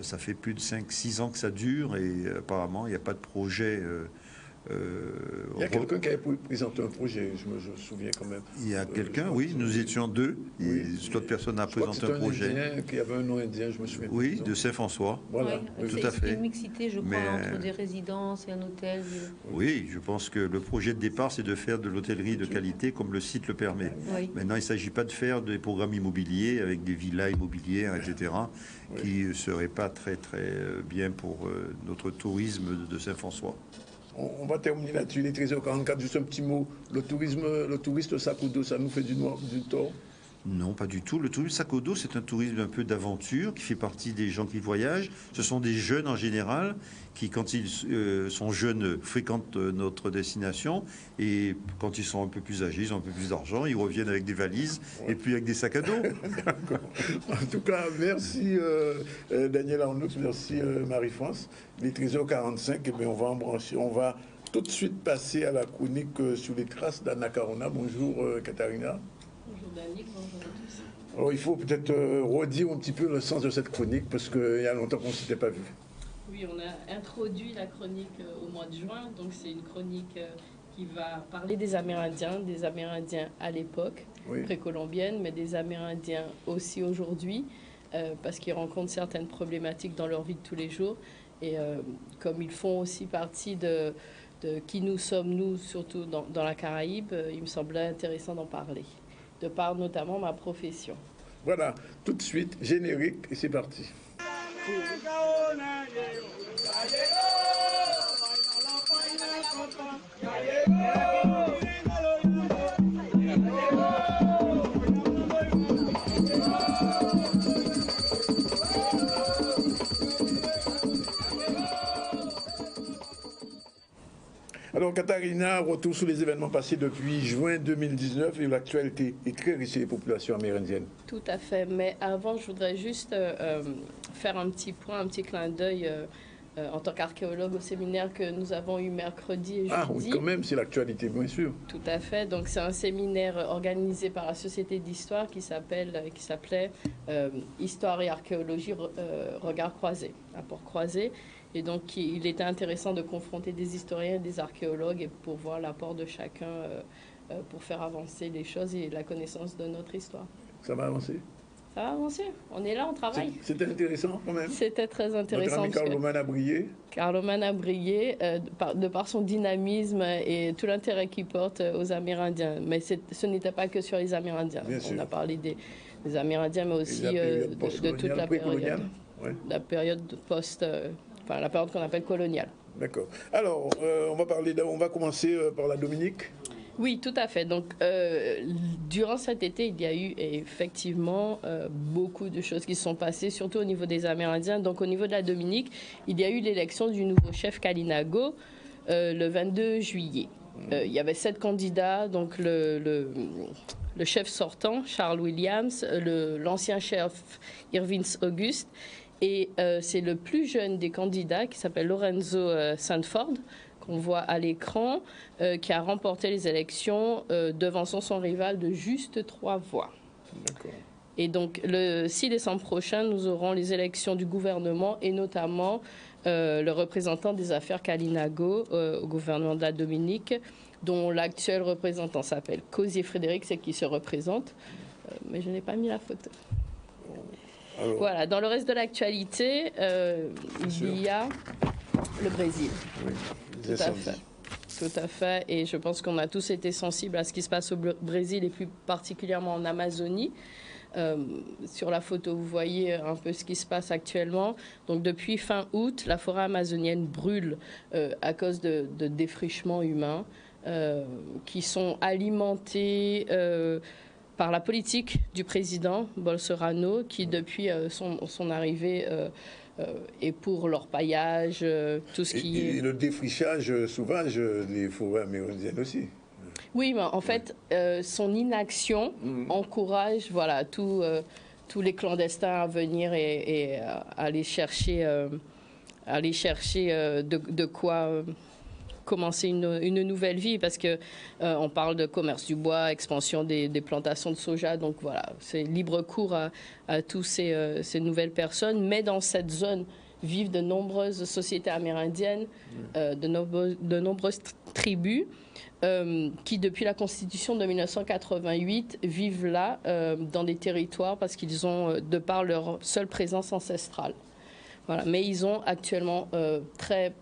ça fait plus de 5-6 ans que ça dure et apparemment, il n'y a pas de projet. Il y a quelqu'un qui avait présenté un projet, je me souviens quand même. Il y a quelqu'un, oui, nous étions deux, et l'autre personne a présenté un projet. Indien, qui avait un nom indien, je me souviens. Oui, de Saint-François. Voilà, oui, tout à fait. Une mixité, je crois, entre des résidences et un hôtel. Oui, je pense que le projet de départ, c'est de faire de l'hôtellerie de qualité comme le site le permet. Oui. Maintenant, il ne s'agit pas de faire des programmes immobiliers avec des villas immobilières, etc., qui ne seraient pas très, très bien pour notre tourisme de Saint-François. On va terminer là-dessus, les 13h44, juste un petit mot. Le touriste sac au dos, ça nous fait du tort? Non, pas du tout. Le tourisme sac au dos, c'est un tourisme un peu d'aventure qui fait partie des gens qui voyagent. Ce sont des jeunes en général qui, quand ils sont jeunes, fréquentent notre destination. Et quand ils sont un peu plus âgés, ils ont un peu plus d'argent, ils reviennent avec des valises et puis avec des sacs à dos. En tout cas, merci Daniel Arnaud, merci Marie-France. Les 13h45, eh bien, on va tout de suite passer à la chronique sur les traces d'Anna Carona. Bonjour Katharina. Bonjour Daniel, bonjour à tous. Alors, il faut peut-être redire un petit peu le sens de cette chronique parce qu'il y a longtemps qu'on ne s'était pas vu. Oui, on a introduit la chronique au mois de juin, donc c'est une chronique qui va parler des Amérindiens à l'époque précolombienne, mais des Amérindiens aussi aujourd'hui, parce qu'ils rencontrent certaines problématiques dans leur vie de tous les jours. Et comme ils font aussi partie de qui nous sommes, nous, surtout dans la Caraïbe, il me semblait intéressant d'en parler, de par notamment ma profession. Voilà, tout de suite, générique, et c'est parti. Alors, Katharina, retour sur les événements passés depuis juin 2019 et l'actualité est très riche chez les populations amérindiennes. Tout à fait, mais avant, je voudrais juste faire un petit point, un petit clin d'œil en tant qu'archéologue au séminaire que nous avons eu mercredi et jeudi. Ah oui, quand même, c'est l'actualité, bien sûr. Tout à fait, donc c'est un séminaire organisé par la Société d'Histoire qui s'appelait Histoire et archéologie, regard croisé, apport croisé. Et donc, il était intéressant de confronter des historiens et des archéologues et pour voir l'apport de chacun pour faire avancer les choses et la connaissance de notre histoire. Ça va avancer? Ça va avancer. On est là, on travaille. C'était intéressant quand même. C'était très intéressant. Notre ami Carloman a brillé. Carloman a brillé de par son dynamisme et tout l'intérêt qu'il porte aux Amérindiens. Mais ce n'était pas que sur les Amérindiens. On a parlé des Amérindiens, mais aussi de toute la période. Ouais. La période la période qu'on appelle coloniale. D'accord. Alors, on va commencer par la Dominique. Oui, tout à fait. Donc, durant cet été, il y a eu effectivement beaucoup de choses qui se sont passées, surtout au niveau des Amérindiens. Donc, au niveau de la Dominique, il y a eu l'élection du nouveau chef Kalinago le 22 juillet. Il y avait 7 candidats, donc le chef sortant, Charles Williams, l'ancien chef Irving Auguste, et c'est le plus jeune des candidats qui s'appelle Lorenzo Sanford, qu'on voit à l'écran, qui a remporté les élections devançant son rival de juste 3 voix. D'accord. Et donc, le 6 décembre prochain, nous aurons les élections du gouvernement et notamment le représentant des affaires Kalinago au gouvernement de la Dominique, dont l'actuel représentant s'appelle Cosier Frédéric, c'est qui se représente. Mais je n'ai pas mis la photo. Alors, voilà, dans le reste de l'actualité, il y a le Brésil. Oui. Tout à fait. Et je pense qu'on a tous été sensibles à ce qui se passe au Brésil et plus particulièrement en Amazonie. Sur la photo, vous voyez un peu ce qui se passe actuellement. Donc, depuis fin août, la forêt amazonienne brûle à cause de défrichements humains qui sont alimentés par la politique du président Bolsonaro, qui depuis son arrivée et pour l'orpaillage, tout ce qui est... Et le défrichage sauvage des forêts amérindiennes aussi. Oui, mais en fait, son inaction encourage tous les clandestins à venir et aller chercher de quoi commencer une nouvelle vie, parce que on parle de commerce du bois, expansion des plantations de soja, donc voilà, c'est libre cours à tous ces nouvelles personnes. Mais dans cette zone vivent de nombreuses sociétés amérindiennes, de nombreuses tribus qui, depuis la Constitution de 1988, vivent là dans des territoires parce qu'ils ont, de par leur seule présence ancestrale. Voilà. Mais ils ont actuellement très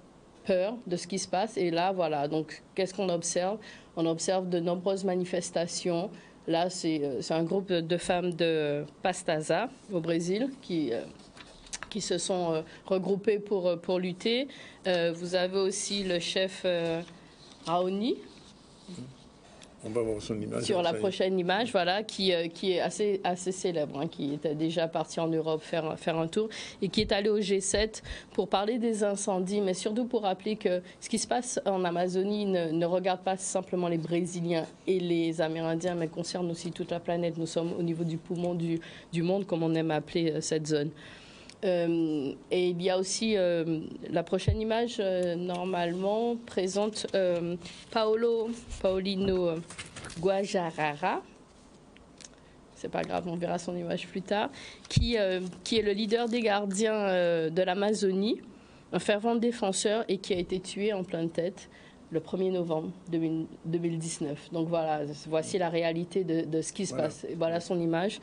peur de ce qui se passe. Et là, voilà, donc qu'est-ce qu'on observe? On observe de nombreuses manifestations. Là, c'est un groupe de femmes de Pastaza, au Brésil, qui se sont regroupées pour lutter. Vous avez aussi le chef Raoni. On va voir son image. Sur la prochaine image, voilà, qui est assez célèbre, hein, qui était déjà parti en Europe faire un tour et qui est allé au G7 pour parler des incendies, mais surtout pour rappeler que ce qui se passe en Amazonie ne regarde pas simplement les Brésiliens et les Amérindiens, mais concerne aussi toute la planète. Nous sommes au niveau du poumon du monde, comme on aime appeler cette zone. Et il y a aussi la prochaine image, normalement, présente Paulino Guajarara. C'est pas grave, on verra son image plus tard. Qui est le leader des gardiens de l'Amazonie, un fervent défenseur et qui a été tué en pleine tête le 1er novembre 2019. Donc voilà, voici la réalité de ce qui se passe. Et voilà son image.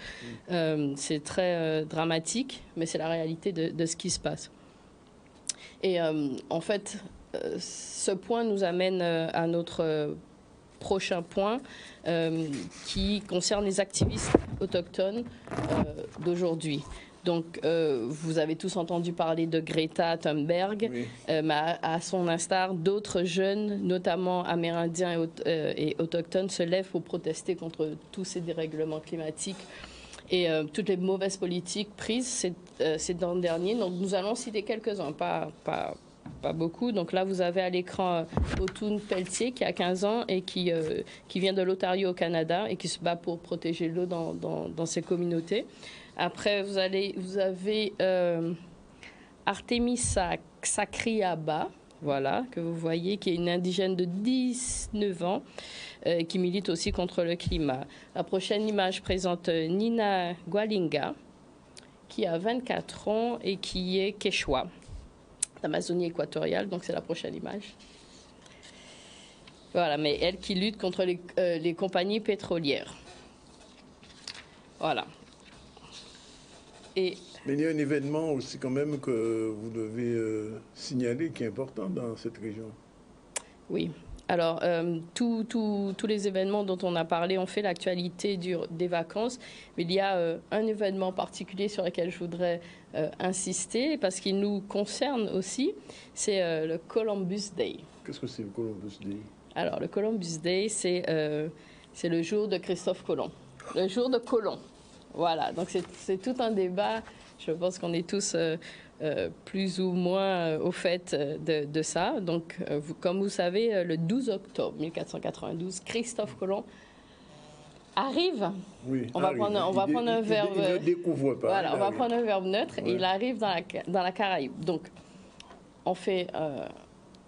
C'est très dramatique, mais c'est la réalité de ce qui se passe. Et en fait, ce point nous amène à notre prochain point qui concerne les activistes autochtones d'aujourd'hui. Donc, vous avez tous entendu parler de Greta Thunberg, oui. Mais à son instar, d'autres jeunes, notamment amérindiens et autochtones, se lèvent pour protester contre tous ces dérèglements climatiques et toutes les mauvaises politiques prises ces temps derniers. Donc, nous allons citer quelques-uns, pas beaucoup. Donc là, vous avez à l'écran Otun Pelletier, qui a 15 ans et qui vient de l'Ontario au Canada et qui se bat pour protéger l'eau dans ses communautés. Après, vous avez Artemisa Xacriaba, voilà, que vous voyez, qui est une indigène de 19 ans, qui milite aussi contre le climat. La prochaine image présente Nina Gualinga, qui a 24 ans et qui est Quechua, d'Amazonie équatoriale, donc c'est la prochaine image. Voilà, mais elle qui lutte contre les compagnies pétrolières. Voilà. Et mais il y a un événement aussi quand même que vous devez signaler qui est important dans cette région. Oui. Alors, tous les événements dont on a parlé ont fait l'actualité des vacances, mais il y a un événement particulier sur lequel je voudrais insister, parce qu'il nous concerne aussi, c'est le Columbus Day. Qu'est-ce que c'est le Columbus Day? Alors, le Columbus Day, c'est le jour de Christophe Colomb, le jour de Colomb. Voilà, donc c'est tout un débat. Je pense qu'on est tous plus ou moins au fait de ça. Donc, comme vous savez, le 12 octobre 1492, Christophe Colomb arrive. Oui, on va prendre un verbe. Il ne découvre pas. Voilà, on va prendre un verbe neutre et il arrive dans la Caraïbe. Donc, on fait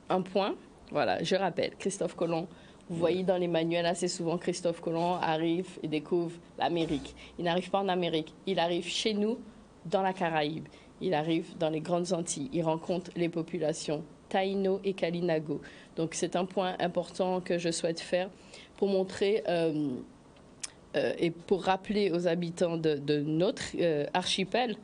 un point. Voilà, je rappelle, Christophe Colomb. Vous voyez dans les manuels assez souvent, Christophe Colomb arrive et découvre l'Amérique. Il n'arrive pas en Amérique, il arrive chez nous, dans la Caraïbe. Il arrive dans les Grandes Antilles. Il rencontre les populations Taïno et Kalinago. Donc c'est un point important que je souhaite faire pour montrer et pour rappeler aux habitants de notre archipel,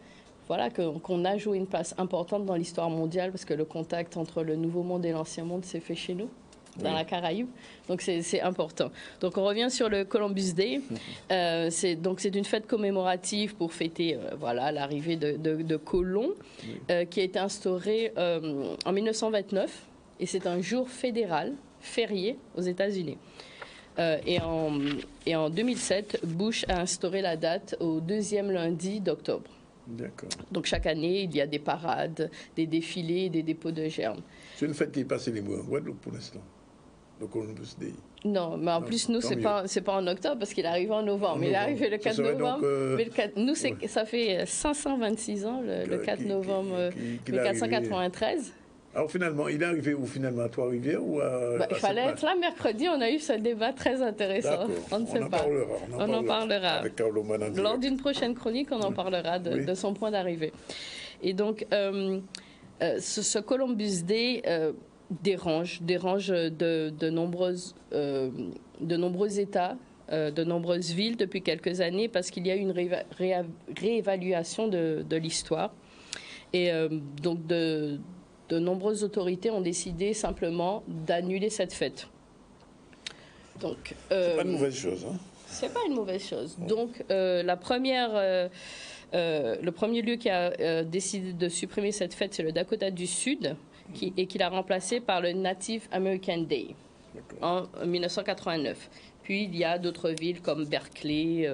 voilà, qu'on a joué une place importante dans l'histoire mondiale, parce que le contact entre le Nouveau Monde et l'Ancien Monde s'est fait chez nous, dans la Caraïbe. Donc, c'est important. Donc, on revient sur le Columbus Day. C'est une fête commémorative pour fêter voilà, l'arrivée de Colomb, qui a été instaurée en 1929. Et c'est un jour fédéral, férié aux États-Unis. Et en 2007, Bush a instauré la date au 2e lundi d'octobre. D'accord. Donc, chaque année, il y a des parades, des défilés, des dépôts de germes. C'est une fête qui est pas célébrée en Guadeloupe pour l'instant, le Columbus Day. Non, mais en plus, nous, c'est pas en octobre, parce qu'il arrive en novembre. Il est arrivé le 4 novembre. Donc, mais le 4, nous, ça fait 526 ans, le 4 novembre 1493. Alors finalement, il est arrivé où finalement, à Trois-Rivières ou à il fallait être là mercredi. On a eu ce débat très intéressant. On ne sait pas. On en parlera. Avec Carlo Manandier. Lors d'une prochaine chronique, on en parlera de son point d'arrivée. Et donc, ce Columbus Day dérange de nombreux États, de nombreuses villes depuis quelques années, parce qu'il y a eu une réévaluation de l'histoire. Et donc, de nombreuses autorités ont décidé simplement d'annuler cette fête. Donc, c'est pas une mauvaise chose. Hein? C'est pas une mauvaise chose. Donc, le premier lieu qui a décidé de supprimer cette fête, c'est le Dakota du Sud, et qui l'a remplacé par le Native American Day en 1989. Puis, il y a d'autres villes comme Berkeley,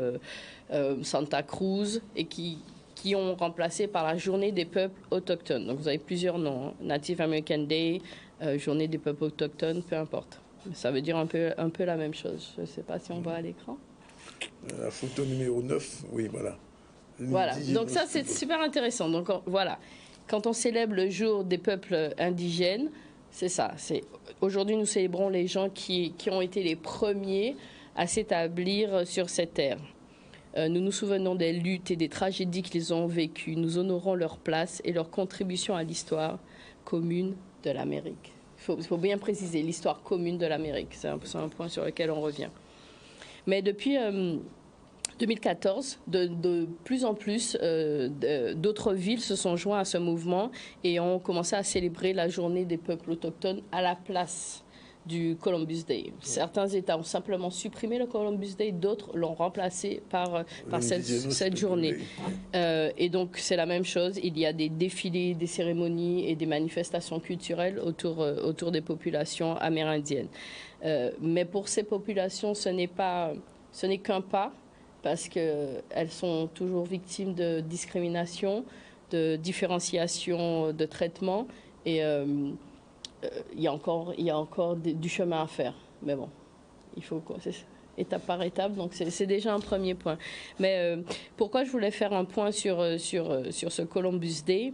Santa Cruz, et qui ont remplacé par la Journée des peuples autochtones. Donc, vous avez plusieurs noms. Hein. Native American Day, Journée des peuples autochtones, peu importe. Ça veut dire un peu la même chose. Je ne sais pas si on voit à l'écran. La photo numéro 9, oui, voilà. Voilà, donc ça, c'est super intéressant. Donc, voilà, quand on célèbre le jour des peuples indigènes, c'est ça. Aujourd'hui, nous célébrons les gens qui ont été les premiers à s'établir sur cette terre. Nous nous souvenons des luttes et des tragédies qu'ils ont vécues. Nous honorons leur place et leur contribution à l'histoire commune de l'Amérique. Il faut bien préciser, l'histoire commune de l'Amérique. C'est un point sur lequel on revient. Mais depuis 2014, de plus en plus d'autres villes se sont joints à ce mouvement et ont commencé à célébrer la journée des peuples autochtones à la place du Columbus Day. Certains États ont simplement supprimé le Columbus Day, d'autres l'ont remplacé par cette journée. Et donc, c'est la même chose. Il y a des défilés, des cérémonies et des manifestations culturelles autour des populations amérindiennes. Mais pour ces populations, ce n'est qu'un pas, parce qu'elles sont toujours victimes de discrimination, de différenciation de traitement, et il y a encore du chemin à faire. Mais bon, il faut étape par étape, donc c'est déjà un premier point. Mais pourquoi je voulais faire un point sur ce Columbus Day?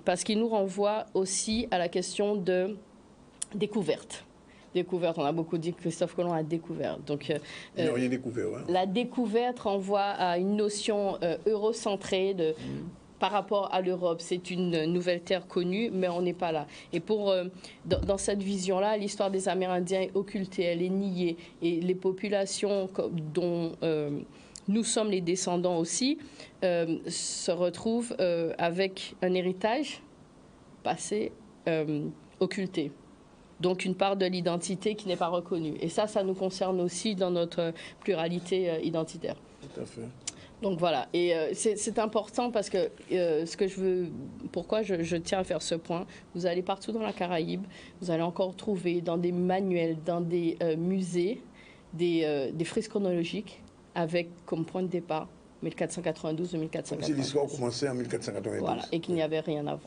Parce qu'il nous renvoie aussi à la question de découverte. On a beaucoup dit que Christophe Colomb a découvert. Donc, il n'a rien découvert. Hein. La découverte renvoie à une notion eurocentrée par rapport à l'Europe. C'est une nouvelle terre connue, mais on n'est pas là. Et dans cette vision-là, l'histoire des Amérindiens est occultée, elle est niée. Et les populations dont nous sommes les descendants aussi, se retrouvent avec un héritage passé occulté. Donc une part de l'identité qui n'est pas reconnue. Et ça nous concerne aussi dans notre pluralité identitaire. Tout à fait. Donc voilà, et c'est important parce que pourquoi je tiens à faire ce point, vous allez partout dans la Caraïbe, vous allez encore trouver dans des manuels, dans des musées, des frises chronologiques avec comme point de départ 1492 ou 1492. Comme si l'histoire commençait en 1492. Voilà, et qu'il n'y avait rien avant.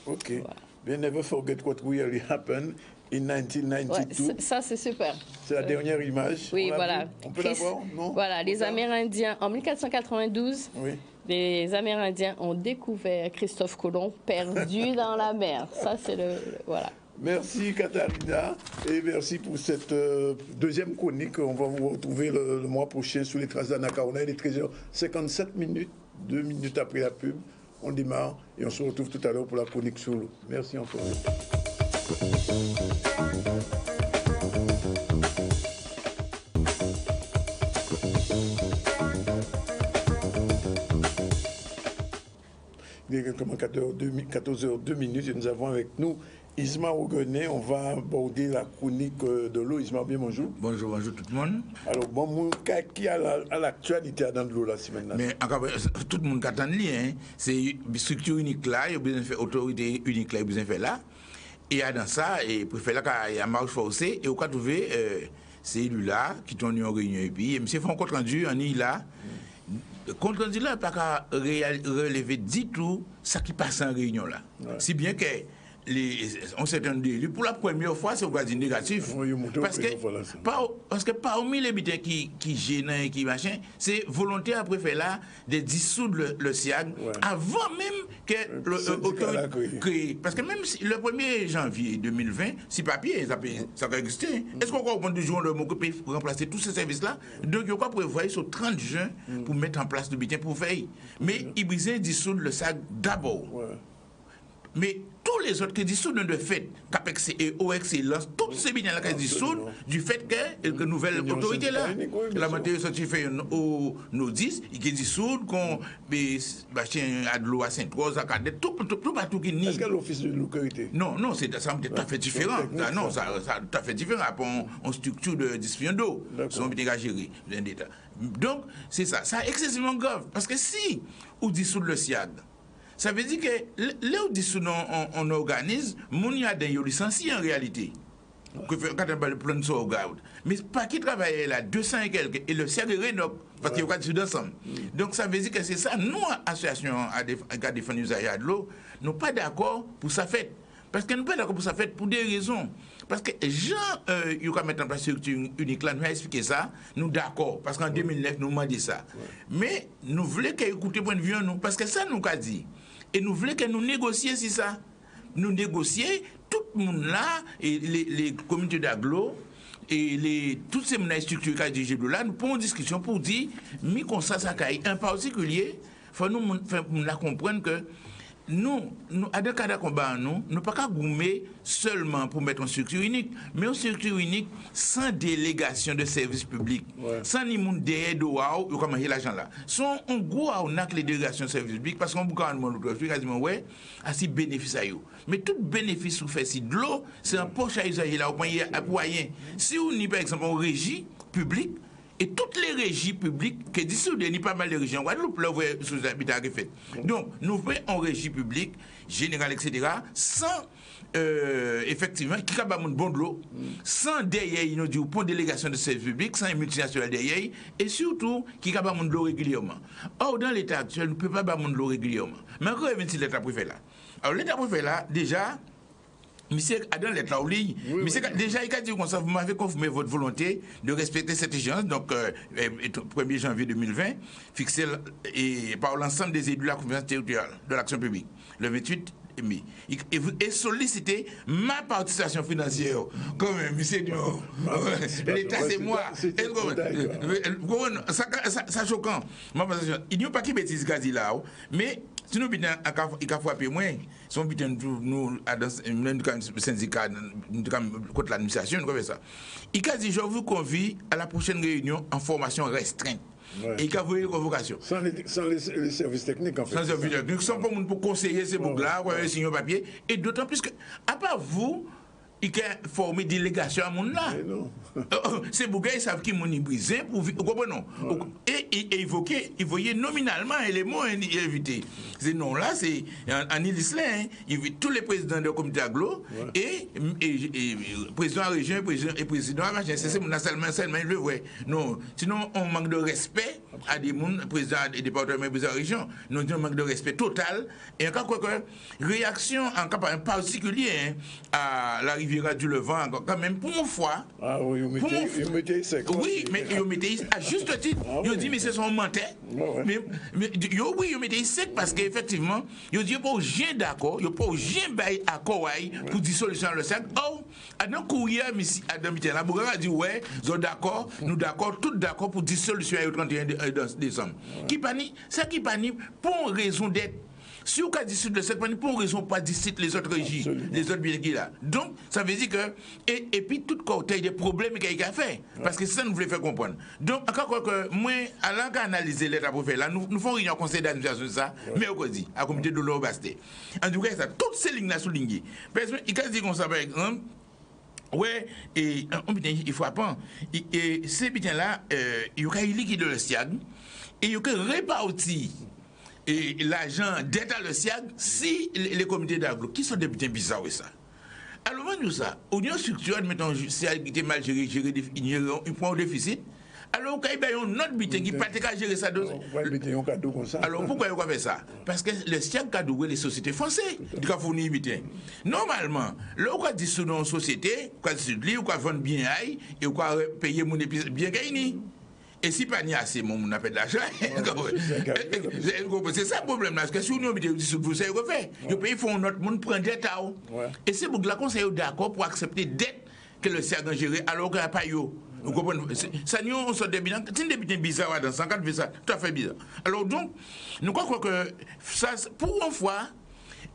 OK. Voilà. Bien, never forget what really happened in 1992. Ouais, ça, c'est super. C'est la dernière image. Oui, voilà. On peut la voir, non? Voilà, les Amérindiens, en 1492, oui. Les Amérindiens ont découvert Christophe Colomb perdu dans la mer. Ça, c'est voilà. Merci Katharina et merci pour cette deuxième chronique. On va vous retrouver le mois prochain sur les traces d'Anna Karouna. Il est 13h57 minutes, 2 minutes après la pub. On démarre et on se retrouve tout à l'heure pour la chronique sur l'eau. Merci encore. Il est exactement 14h02 et nous avons avec nous Isma Ogoné. On va aborder la chronique de l'eau. Isma, bien bonjour. Bonjour tout le monde. Alors, bon, qui a l'actualité dans l'eau la semaine? Mais encore, tout le monde attend lien. C'est une structure unique là, il y a besoin de faire autorité unique là, il y a besoin de faire là. Et dans ça, et pour faire là, il y a marche forcée. Et on va trouver ces élus-là qui sont en réunion. Et puis, monsieur fait un compte rendu, on est là. Compte rendu là, pas qu'à relever du tout ce qui passe en réunion là. Ouais. Si bien que on s'est entendu pour la première fois, c'est quoi dire négatif. Parce que parmi les butins qui gênent et qui machin, c'est volontaire après faire là de dissoudre le SIAG avant même que l'autorité crée. Parce que même si, le 1er janvier 2020, si papier, ça va exister. Est-ce qu'on comprend du jour le mot peut remplacer tous ces services-là? Donc, il y a quoi prévoir sur 30 juin pour mettre en place le butin pour veiller. Mais il besoin dissoudre le SIAG d'abord. Mais tous les autres qui dissoudent de fait, CAPEX et OX et LANS, tous ces biens-là qui dissoudent du fait que la nouvelle autorité là, la matière certifiée au NODIS, qui dissoudent qu'on a de l'eau à Saint-Rose, à Cadet, tout partout qui nie. Est-ce qu'il y a l'office de l'autorité? Non, ça me dit tout à fait différent. Non, ça tout à fait différent. On structure de distribution d'eau, sont bien gérés. Donc, c'est ça. Ça est excessivement grave. Parce que si on dissout le SIAD, ça veut dire que là où on organise, mon y a des licenciés en réalité. Quand on parle de plan de sauvegarde. Mais pas qui travaille là, 200 et quelques, et le CRE rénove, parce qu'il y a des ensemble. Donc ça veut dire que c'est ça, nous, association à défendre l'usage de l'eau, nous pas d'accord pour ça fait. Parce que nous pas d'accord pour ça fait pour des raisons. Parce que Jean, il va mettre en place une structure unique là, nous a expliqué ça, nous d'accord, parce qu'en 2009, nous avons dit ça. Mais nous voulons qu'il écoute le point de vue en nous, parce que ça nous a dit. Et nous voulons que nous négocions sur ça. Nous négocions, tout le monde là, et les communautés d'agglo, et toutes ces structures qui sont dirigées là, nous prenons une discussion pour dire, mais comme ça caille. En particulier, il faut nous comprendre que nous, à des cas de combat, nous ne pouvons pas gommer seulement pour mettre une structure unique, mais une structure unique sans délégation de services publics, sans ni monde derrière de waouh, comment l'argent là. Sont un gros arnaque les délégations de services publics parce qu'on bouge en monde l'autre, quasiment ouais, assez bénéfice à eux. Mais tout bénéfice vous fait si de l'eau, c'est un poche à usager là au moyen. Si on y par exemple en régie publique. Et toutes les régies publiques qui dissoudent, il y a pas mal de régions en Guadeloupe, là, vous voyez, sous l'habitat qui fait. Donc, nous faisons en régie publique, générale, etc., sans, effectivement, qui a pas de bon de l'eau, sans derrière, il nous dit, pour délégation de services publics, sans une multinationale derrière, et surtout, qui a pas de l'eau régulièrement. Or, dans l'état actuel, nous ne pouvons pas avoir de l'eau régulièrement. Mais encore, même si l'État préfet là. Alors, l'État préfet là, déjà, monsieur Adam l'État en ligne. Monsieur déjà, il a dit comme ça, vous m'avez confirmé votre volonté de respecter cette échéance, donc 1er janvier 2020, fixée par l'ensemble des élus de la conférence territoriale de l'action publique, le 28 mai. Et solliciter ma participation financière. Quand même, monsieur, l'État c'est moi. Ça choquant. Il n'y a pas qui bêtise gazi là, mais si nous, il a frappé moins, si nous, nous, syndicat, contre l'administration, nous ça. Il a dit, je vous convie à la prochaine réunion en formation restreinte. et qui a envoyé une convocation. Sans les services techniques, en fait. Sans services techniques, sans pas pour conseiller ces boucles-là, signer un papier. Et d'autant plus que, à part vous, il a formé délégation à mon là. Ces bouquets, ils savent qu'ils m'ont brisé pour comprendre. Et évoquer, ils voyaient nominalement les mots invités. Ces noms-là, c'est en Ile-Islay, tous les présidents de comité aglo et président à région et président à machin. C'est seulement le vrai. Non, sinon on manque de respect à des présidents des départements et présidents de région. Nous on manque de respect total. Et encore quoi réaction en cas particulier à la Riviera du Levant, quand même, pour une fois. Ah oui, ils mettaient sec. Oui, mais ils mettaient à juste titre. Ils ont dit, mais c'est son menteur. Mais oui, ils mettaient sec parce qu'effectivement, ils ont dit, pas rien d'accord, ils n'ont pas rien d'accord pour dissolution le sac. Oh, à un courrier, Adam Mitterrand, Bougara a dit, ouais, ils sont d'accord, nous d'accord, tous d'accord pour dissolution au 31 décembre. Qui panique, ça qui panique pour raison d'être. Si on a dissout le 7, pour une raison pas dissout les autres régies, les autres biens qui là. Donc, ça veut dire que, et puis tout côté des problèmes qu'il a fait, parce que ça nous voulait faire comprendre. Donc, encore quoi que, moi, allant analyser l'état pour faire là, nous faisons réunion au conseil d'administration de ça, mais au dit, à comité de l'eau basté. En tout cas, ça, toutes ces lignes-là soulignées. Parce qu'il a dit comme ça, par exemple, ouais, et il faut apprendre, et ces bitins-là, il y a liquide le SIAG, et il y a réparti. Et l'argent d'être à le SIAG, si les comités d'aglo, qui sont des bitins bizarres, ça. Alors, nous ça, au niveau structurel, mettons, SIAG qui était mal géré, il prend au déficit. Alors, quand il y a un autre bitin qui ne peut pas gérer ça, alors pourquoi il fait ça? Parce que le SIAG a doué les sociétés françaises qui ont fourni les bitins. Normalement, là, on a dit sur une société, on a dit on a vendu bien et on a payé mon épice bien gagné. Et si pas ni assez, on appelle l'argent. C'est ça le problème là. Parce que si on dit vous savez refait, le pays font notre monde prend dette. Et c'est pour que la conseil est d'accord pour accepter dette que le SIAG a géré alors qu'il n'y a pas eu. Vous comprenez? Ça nous on sort des bilans. C'est des bilans bizarres dans 104 fait ça, tout à fait bizarre. Alors donc, nous croyons que ça, pour une fois,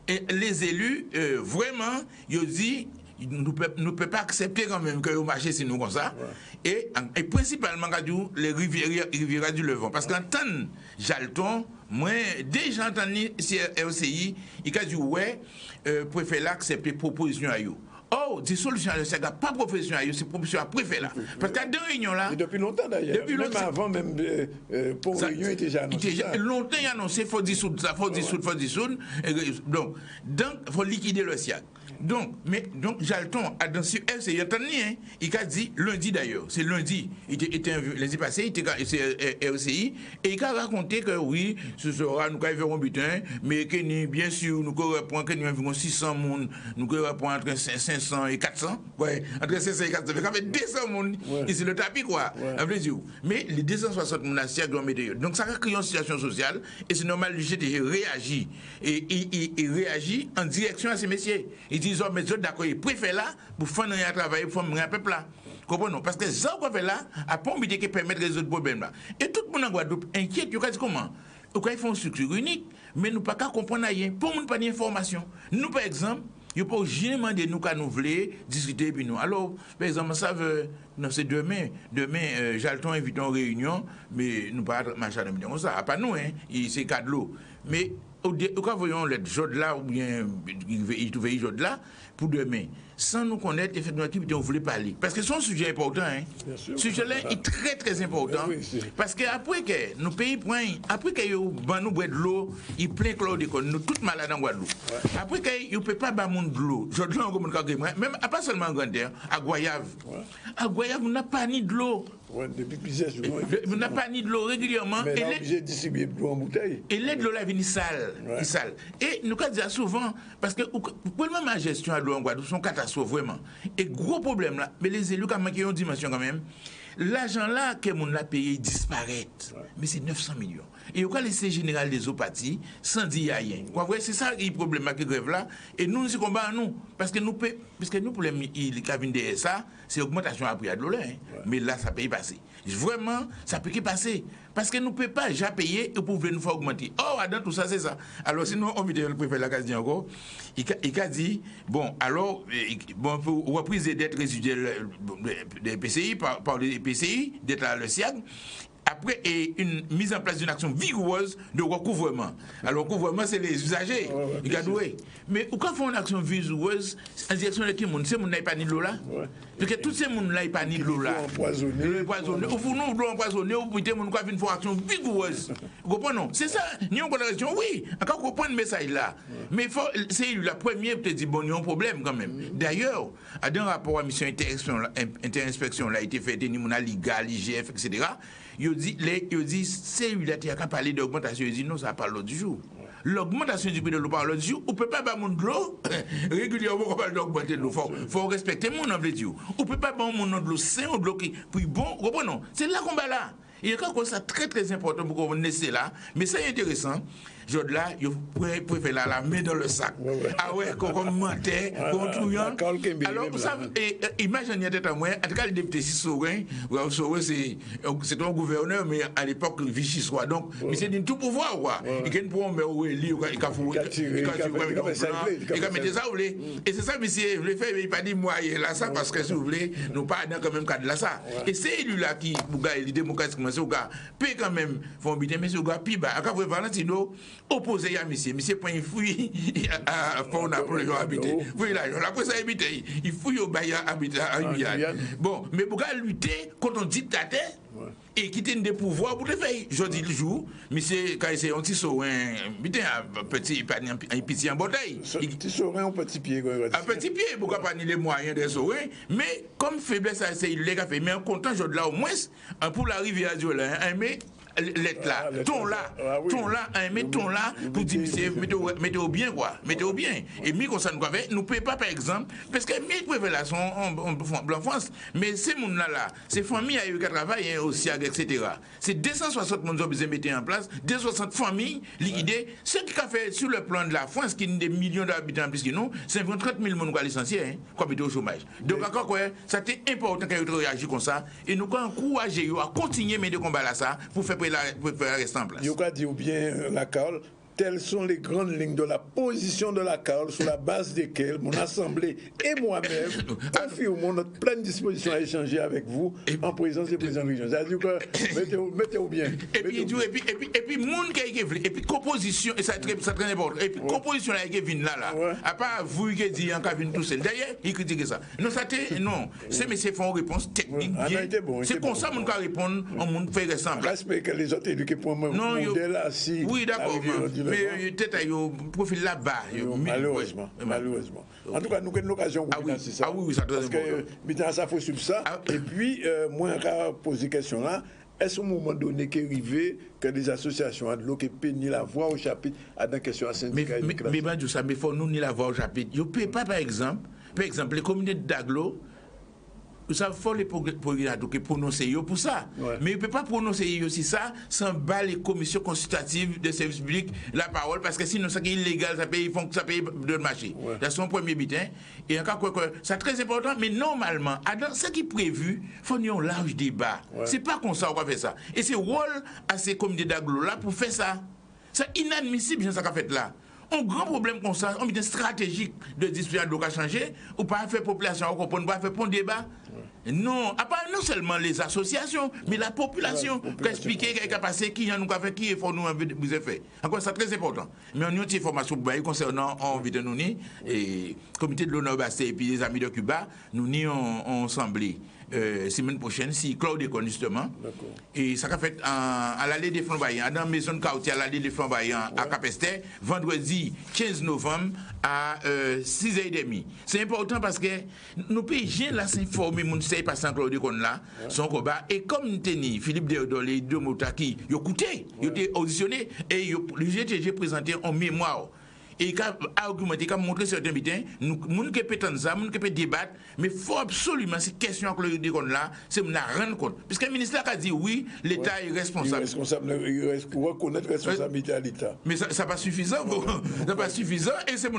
les élus vraiment, ils disent nous ne pouvons pas accepter quand même que le marché c'est nous comme ça. Et principalement les rivières du Levant. Parce qu'en tant que Jalton, moi, déjà entendu RCI, il a dit ouais, préfet accepter proposition à eux. Oh, dissolution à l'ESAG, pas profession à eux, c'est proposition à préfet là. Parce qu'à deux réunions là. Et depuis longtemps d'ailleurs. Même avant, même pour réunion, il était déjà annoncé. Longtemps il a annoncé, il faut dissoudre ça, faut dissoudre. Donc, il faut liquider le SIAG. Donc, Jalton, dans ce RCI, il a dit lundi d'ailleurs, c'est lundi, lundi passé, c'est RCI, et il a raconté que oui, ce sera, nous verrons butin, mais que bien sûr, nous reprend que nous avons 600 personnes, nous reprend entre 500 et 400, ouais, entre 500 et 400, ça fait 200 personnes, et c'est le tapis quoi, mais les 260 personnes doivent mettre. Donc ça a créé une situation sociale, et c'est normal, le GT réagit, et il réagit en direction à ces messieurs. Ils disent, oh, mais d'accord, il préfère là, pour faire un travail, pour faire un peuple là. Comprenez? Parce que ça qu'on fait là, a pas envie de permettre de résoudre le problème là. Et tout le monde en Guadeloupe inquiète, il dit comment? Ils font une structure unique, mais nous ne pouvons pas comprendre rien. Pour nous, pas d'information. Nous, par exemple, il n'y a pas jamais demandé nous qu'à nous voulons discuter puis nous. Alors, par exemple, ça veut, non, c'est demain, Jalton invite en réunion, mais nous pas machin de comme ça. Pas nous, hein, c'est cas de l'eau. Mais quand voyons les jaudes là, ou bien il trouve les jaudes là, pour demain, sans nous connaître effectivement qui on voulait parler. Parce que c'est un sujet important, hein. Ce sujet-là est très très important. Parce qu'après que nos pays prennent, après qu'ils nous boivent de l'eau, ils prennent chlordécone, nous tous malades en Guadeloupe. Après qu'ils ne peuvent pas boire de l'eau, même pas seulement en Grande-Terre, à Goyave. À Goyave, on n'a pas ni de l'eau. Ouais, depuis plusieurs jours. On n'a pas ni de l'eau régulièrement. Mais là, obligé de distribuer de l'eau en bouteille. Et l'aide de l'eau là vient sale. Et nous disons souvent, parce que pour le moment, la gestion de l'eau en Guadeloupe, c'est une catastrophe vraiment. Et gros problème là, mais les élus, quand même, qui ont une dimension quand même, l'argent là que mon a payé disparaît. Mais c'est 900 millions. Et au laisser général des opathies sans dire rien. C'est ça le problème qui grève là. Et nous, c'est combat à nous. Parce que nous, pour les cabines de SA, c'est augmentation à prix de l'eau. Mais là, ça peut y passer. Vraiment, ça peut y passer. Parce que nous ne pouvons pas déjà payer et pour nous faire augmenter. Oh, dans tout ça, c'est ça. Alors, sinon, on vient le préfet Lacasse dit encore. Il a dit, bon, alors, pour reprise des dettes résiduelles des PCI, par les PCI, d'être à le SIAG, après une mise en place d'une action vigoureuse de recouvrement. Alors, recouvrement, c'est les usagers, les gadoués. Mais quand on fait une action vigoureuse, en direction de qui monde, c'est monde n'a pas ni de l'eau là. Parce que tous ces monde n'a pas ni de l'eau là. Empoisonné. Ou pour nous, l'eau empoisonnée, ou pour des monde qui ont fait une action vigoureuse. Vous comprenez? C'est ça. Nous avons une question, oui, encore qu'on prend le message là. Mais c'est la première qui dit, bon, il y a un problème quand même. D'ailleurs, dans un rapport à mission inter-inspection, là, a été fait, ni mon Liga, l'IGF, etc. Il dit, c'est lui qui a parlé d'augmentation. Il dit, non, ça parle l'autre jour. L'augmentation du prix de l'eau par l'autre jour, on ne peut pas avoir de l'eau régulièrement, on parle d'augmenter de l'eau. Il faut respecter mon objectif. On ne peut pas avoir de l'eau sain ou de l'eau qui puis bon, comprenons. C'est là qu'on va là. Il y a quelque chose de très très important pour qu'on ait là. Mais c'est intéressant. Je là, il faut faire la main dans le sac. Ah ouais, qu'on mentait, qu'on trouillant. Alors, vous savez, imaginez à moi, en tout cas, le député Sissorin, c'est un gouverneur, mais à l'époque, Vichy soit. Donc, mais c'est tout pouvoir, quoi. Il gagne pour un maire où il a mettre ça, vous voulez. Et c'est ça, monsieur, vous le faites, mais il n'a pas dit, moi, il est là, ça, parce que si vous voulez, nous pas dans quand même cadre là, ça. Et c'est lui-là qui, il est démocratique, mais c'est au gars, paye quand même, faut mais c'est au gars, puis, à quand vous Valentino, opposé à monsieur point il fouille à fond Napoléon habité. Oui là, après ça habité, il fouille au Bahia habité à Guyane. Bon, mais pour lutter contre un dictateur et quitter des pouvoirs pour le faire. Je dis le jour, mais c'est quand c'est un petit saurin, un petit petit en bouteille. Un petit saurin, un petit pied. Un petit pied, pourquoi pas ni les moyens de saurin, mais comme faiblesse c'est il l'a fait, mais en comptant je là au moins pour la rivière du là, mais l'être là, ton là, mettons là, pour dire, mettez-au bien, quoi, mettez-au bien. Et mi comme ça, nous ne pouvons pas, par exemple, parce que mi peuvent là, sont en France, mais ces gens-là, ces familles qui travaillent aussi, etc. C'est 260 personnes qui ont besoin de mettre en place, 260 familles liquidées. Ce qui a fait sur le plan de la France, qui a des millions d'habitants plus que nous, c'est 30 000 personnes qui ont licencié, qui habitent au chômage. Donc, encore quoi, c'était important qu'ils réagissent comme ça, et nous encourager à continuer à mettre des combats là, ça, pour faire rester en place. Il a dit bien la Carole, telles sont les grandes lignes de la position de la Carole sur la base desquelles mon assemblée et moi-même confirmons notre pleine disposition à échanger avec vous en présence des présidents de région. C'est-à-dire que mettez-vous bien. Et puis, monde qui a et puis composition, et ça très important. Et puis composition là qui vient là. À part vous qui dit en cabine tout seul. D'ailleurs, il critique ça. Non, ça non. C'est mais c'est font réponse technique bien. C'est comme ça mon cas répondre, on monde fait ressembler. Respect que les autres éduqués pour moi. Non, là si. Oui, d'accord. Mais peut-être un profil là-bas. Malheureusement. En tout cas, nous avons l'occasion de financer ça. Ah oui, ça doit être important. Parce que ça faut suivre ça. Et puis, moi, je vais poser question là. Est-ce au moment donné qu'il arrive que des associations de l'eau qui peignent la voix au chapitre à la question à syndicat? Mais il faut nous ni la voix au chapitre. Il ne peut pas, par exemple, les communautés d'Aglo. Ça faut les progrès qui prononcer pour ça. Mais il ne peut pas prononcer aussi ça sans battre les commissions consultatives de services publics la parole, parce que sinon, c'est illégal, ça paye de marché. C'est son premier butin. Et encore quoi, c'est très important, mais normalement, dans ce qui est prévu, il faut un large débat. C'est pas comme ça qu'on va faire ça. Et c'est rôle à ces comités d'aglo là pour faire ça. C'est inadmissible, ça qu'a fait là. Un grand problème comme ça, on a une stratégique de discussion de changer, ou pas faire population, on comprend, pas faire un débat. Non, non seulement les associations, mais la population qui explique ce qui a passé, qui a fait, qui est pour nous vous fait. Encore, c'est très important. Mais on a une information concernant envie de nous, et le comité de l'honneur Basté et puis les amis de Cuba, nous ont semblé. Semaine prochaine, si Claude École justement. Et ça a fait à l'allée des Flamboyants, dans la maison de quartier à l'allée des Flamboyants à Capestet, vendredi 15 novembre à 6h30. C'est important parce que nos pays là s'informer, nous savons pas sans Claude École là, son combat. Et comme nous tenons Philippe Deodol et deux Motaki, ils ont écouté, ils ont été auditionnés et le GTG présenté en mémoire. Et il a argumenté, il a montré certains bitins, nous qui peut ça, nous qui peut débattre, mais il faut absolument ces questions que le là, c'est nous rendre compte. Parce que le ministre a dit oui, l'État est responsable. Il reconnaître la responsabilité à l'État. Mais ça n'est pas suffisant. Ça pas suffisant. Et c'est mon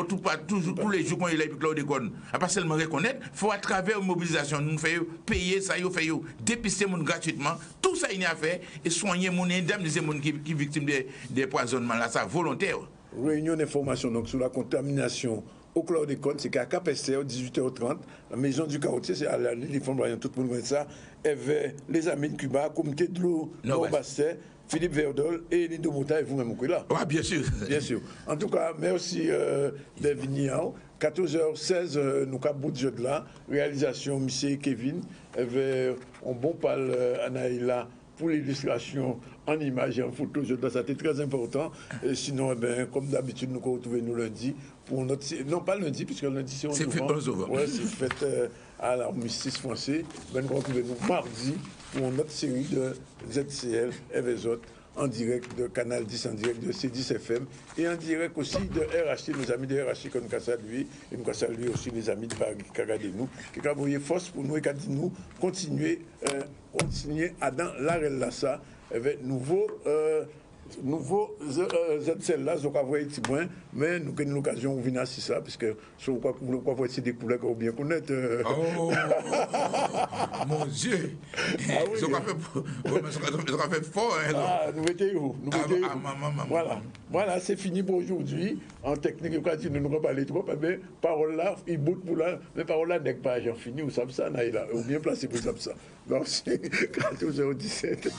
toujours tous les jours quand il a Claude École. Pas seulement reconnaître, il faut à travers une mobilisation, nous faire payer ça, nous faire dépister mon gratuitement. Tout ça il y a fait et soigner mon indemniser mon qui victime des poisonnements là, ça volontaire. Réunion d'information donc sur la contamination au chlordécone, c'est qu'à Cap-Esther, 18h30, la maison du caroutier, c'est à l'île des Fonds-Bryant, tout le monde connaît ça, il y avait les amis de Cuba, comité de l'eau, Basset, Philippe Verdol et Lindo Mouta et vous-même, là. Oui, bien sûr. Bien sûr. En tout cas, merci des vignerons. 14h16, nous avons bout de jeu de là. Réalisation, M. Kevin. Avait un bon pal Anaïla pour l'illustration en images et en photo. Ça, c'était très important. Et sinon, comme d'habitude, nous retrouvons nous lundi pour notre. Non, pas lundi, puisque lundi, c'est 11 novembre. Oui, c'est fait à l'armistice français. Nous retrouvons nous mardi pour notre série de ZCL et les autres en direct de Canal 10, en direct de C10 FM et en direct aussi de RHT, nos amis de RHT que nous avons salués et nous avons salué aussi les amis de Paris qui ont regardé nous, qui ont envoyé force pour nous et qui ont dit nous continuer à dans l'arrêt là ça avec nouveau ZCL là, donc avoir petit point, mais nous avons l'occasion de venir à ça, parce que si vous voyez des couleurs qu'on bien connaître. Oh, mon Dieu! Ils ont fait fort. Nous mettons où? Voilà, c'est fini pour aujourd'hui. En technique, nous ne pouvons pas parler trop, mais parole là, il bout pour là, mais parole là n'est pas fini, ou ça, ou bien placé pour ça. Donc c'est 14h17.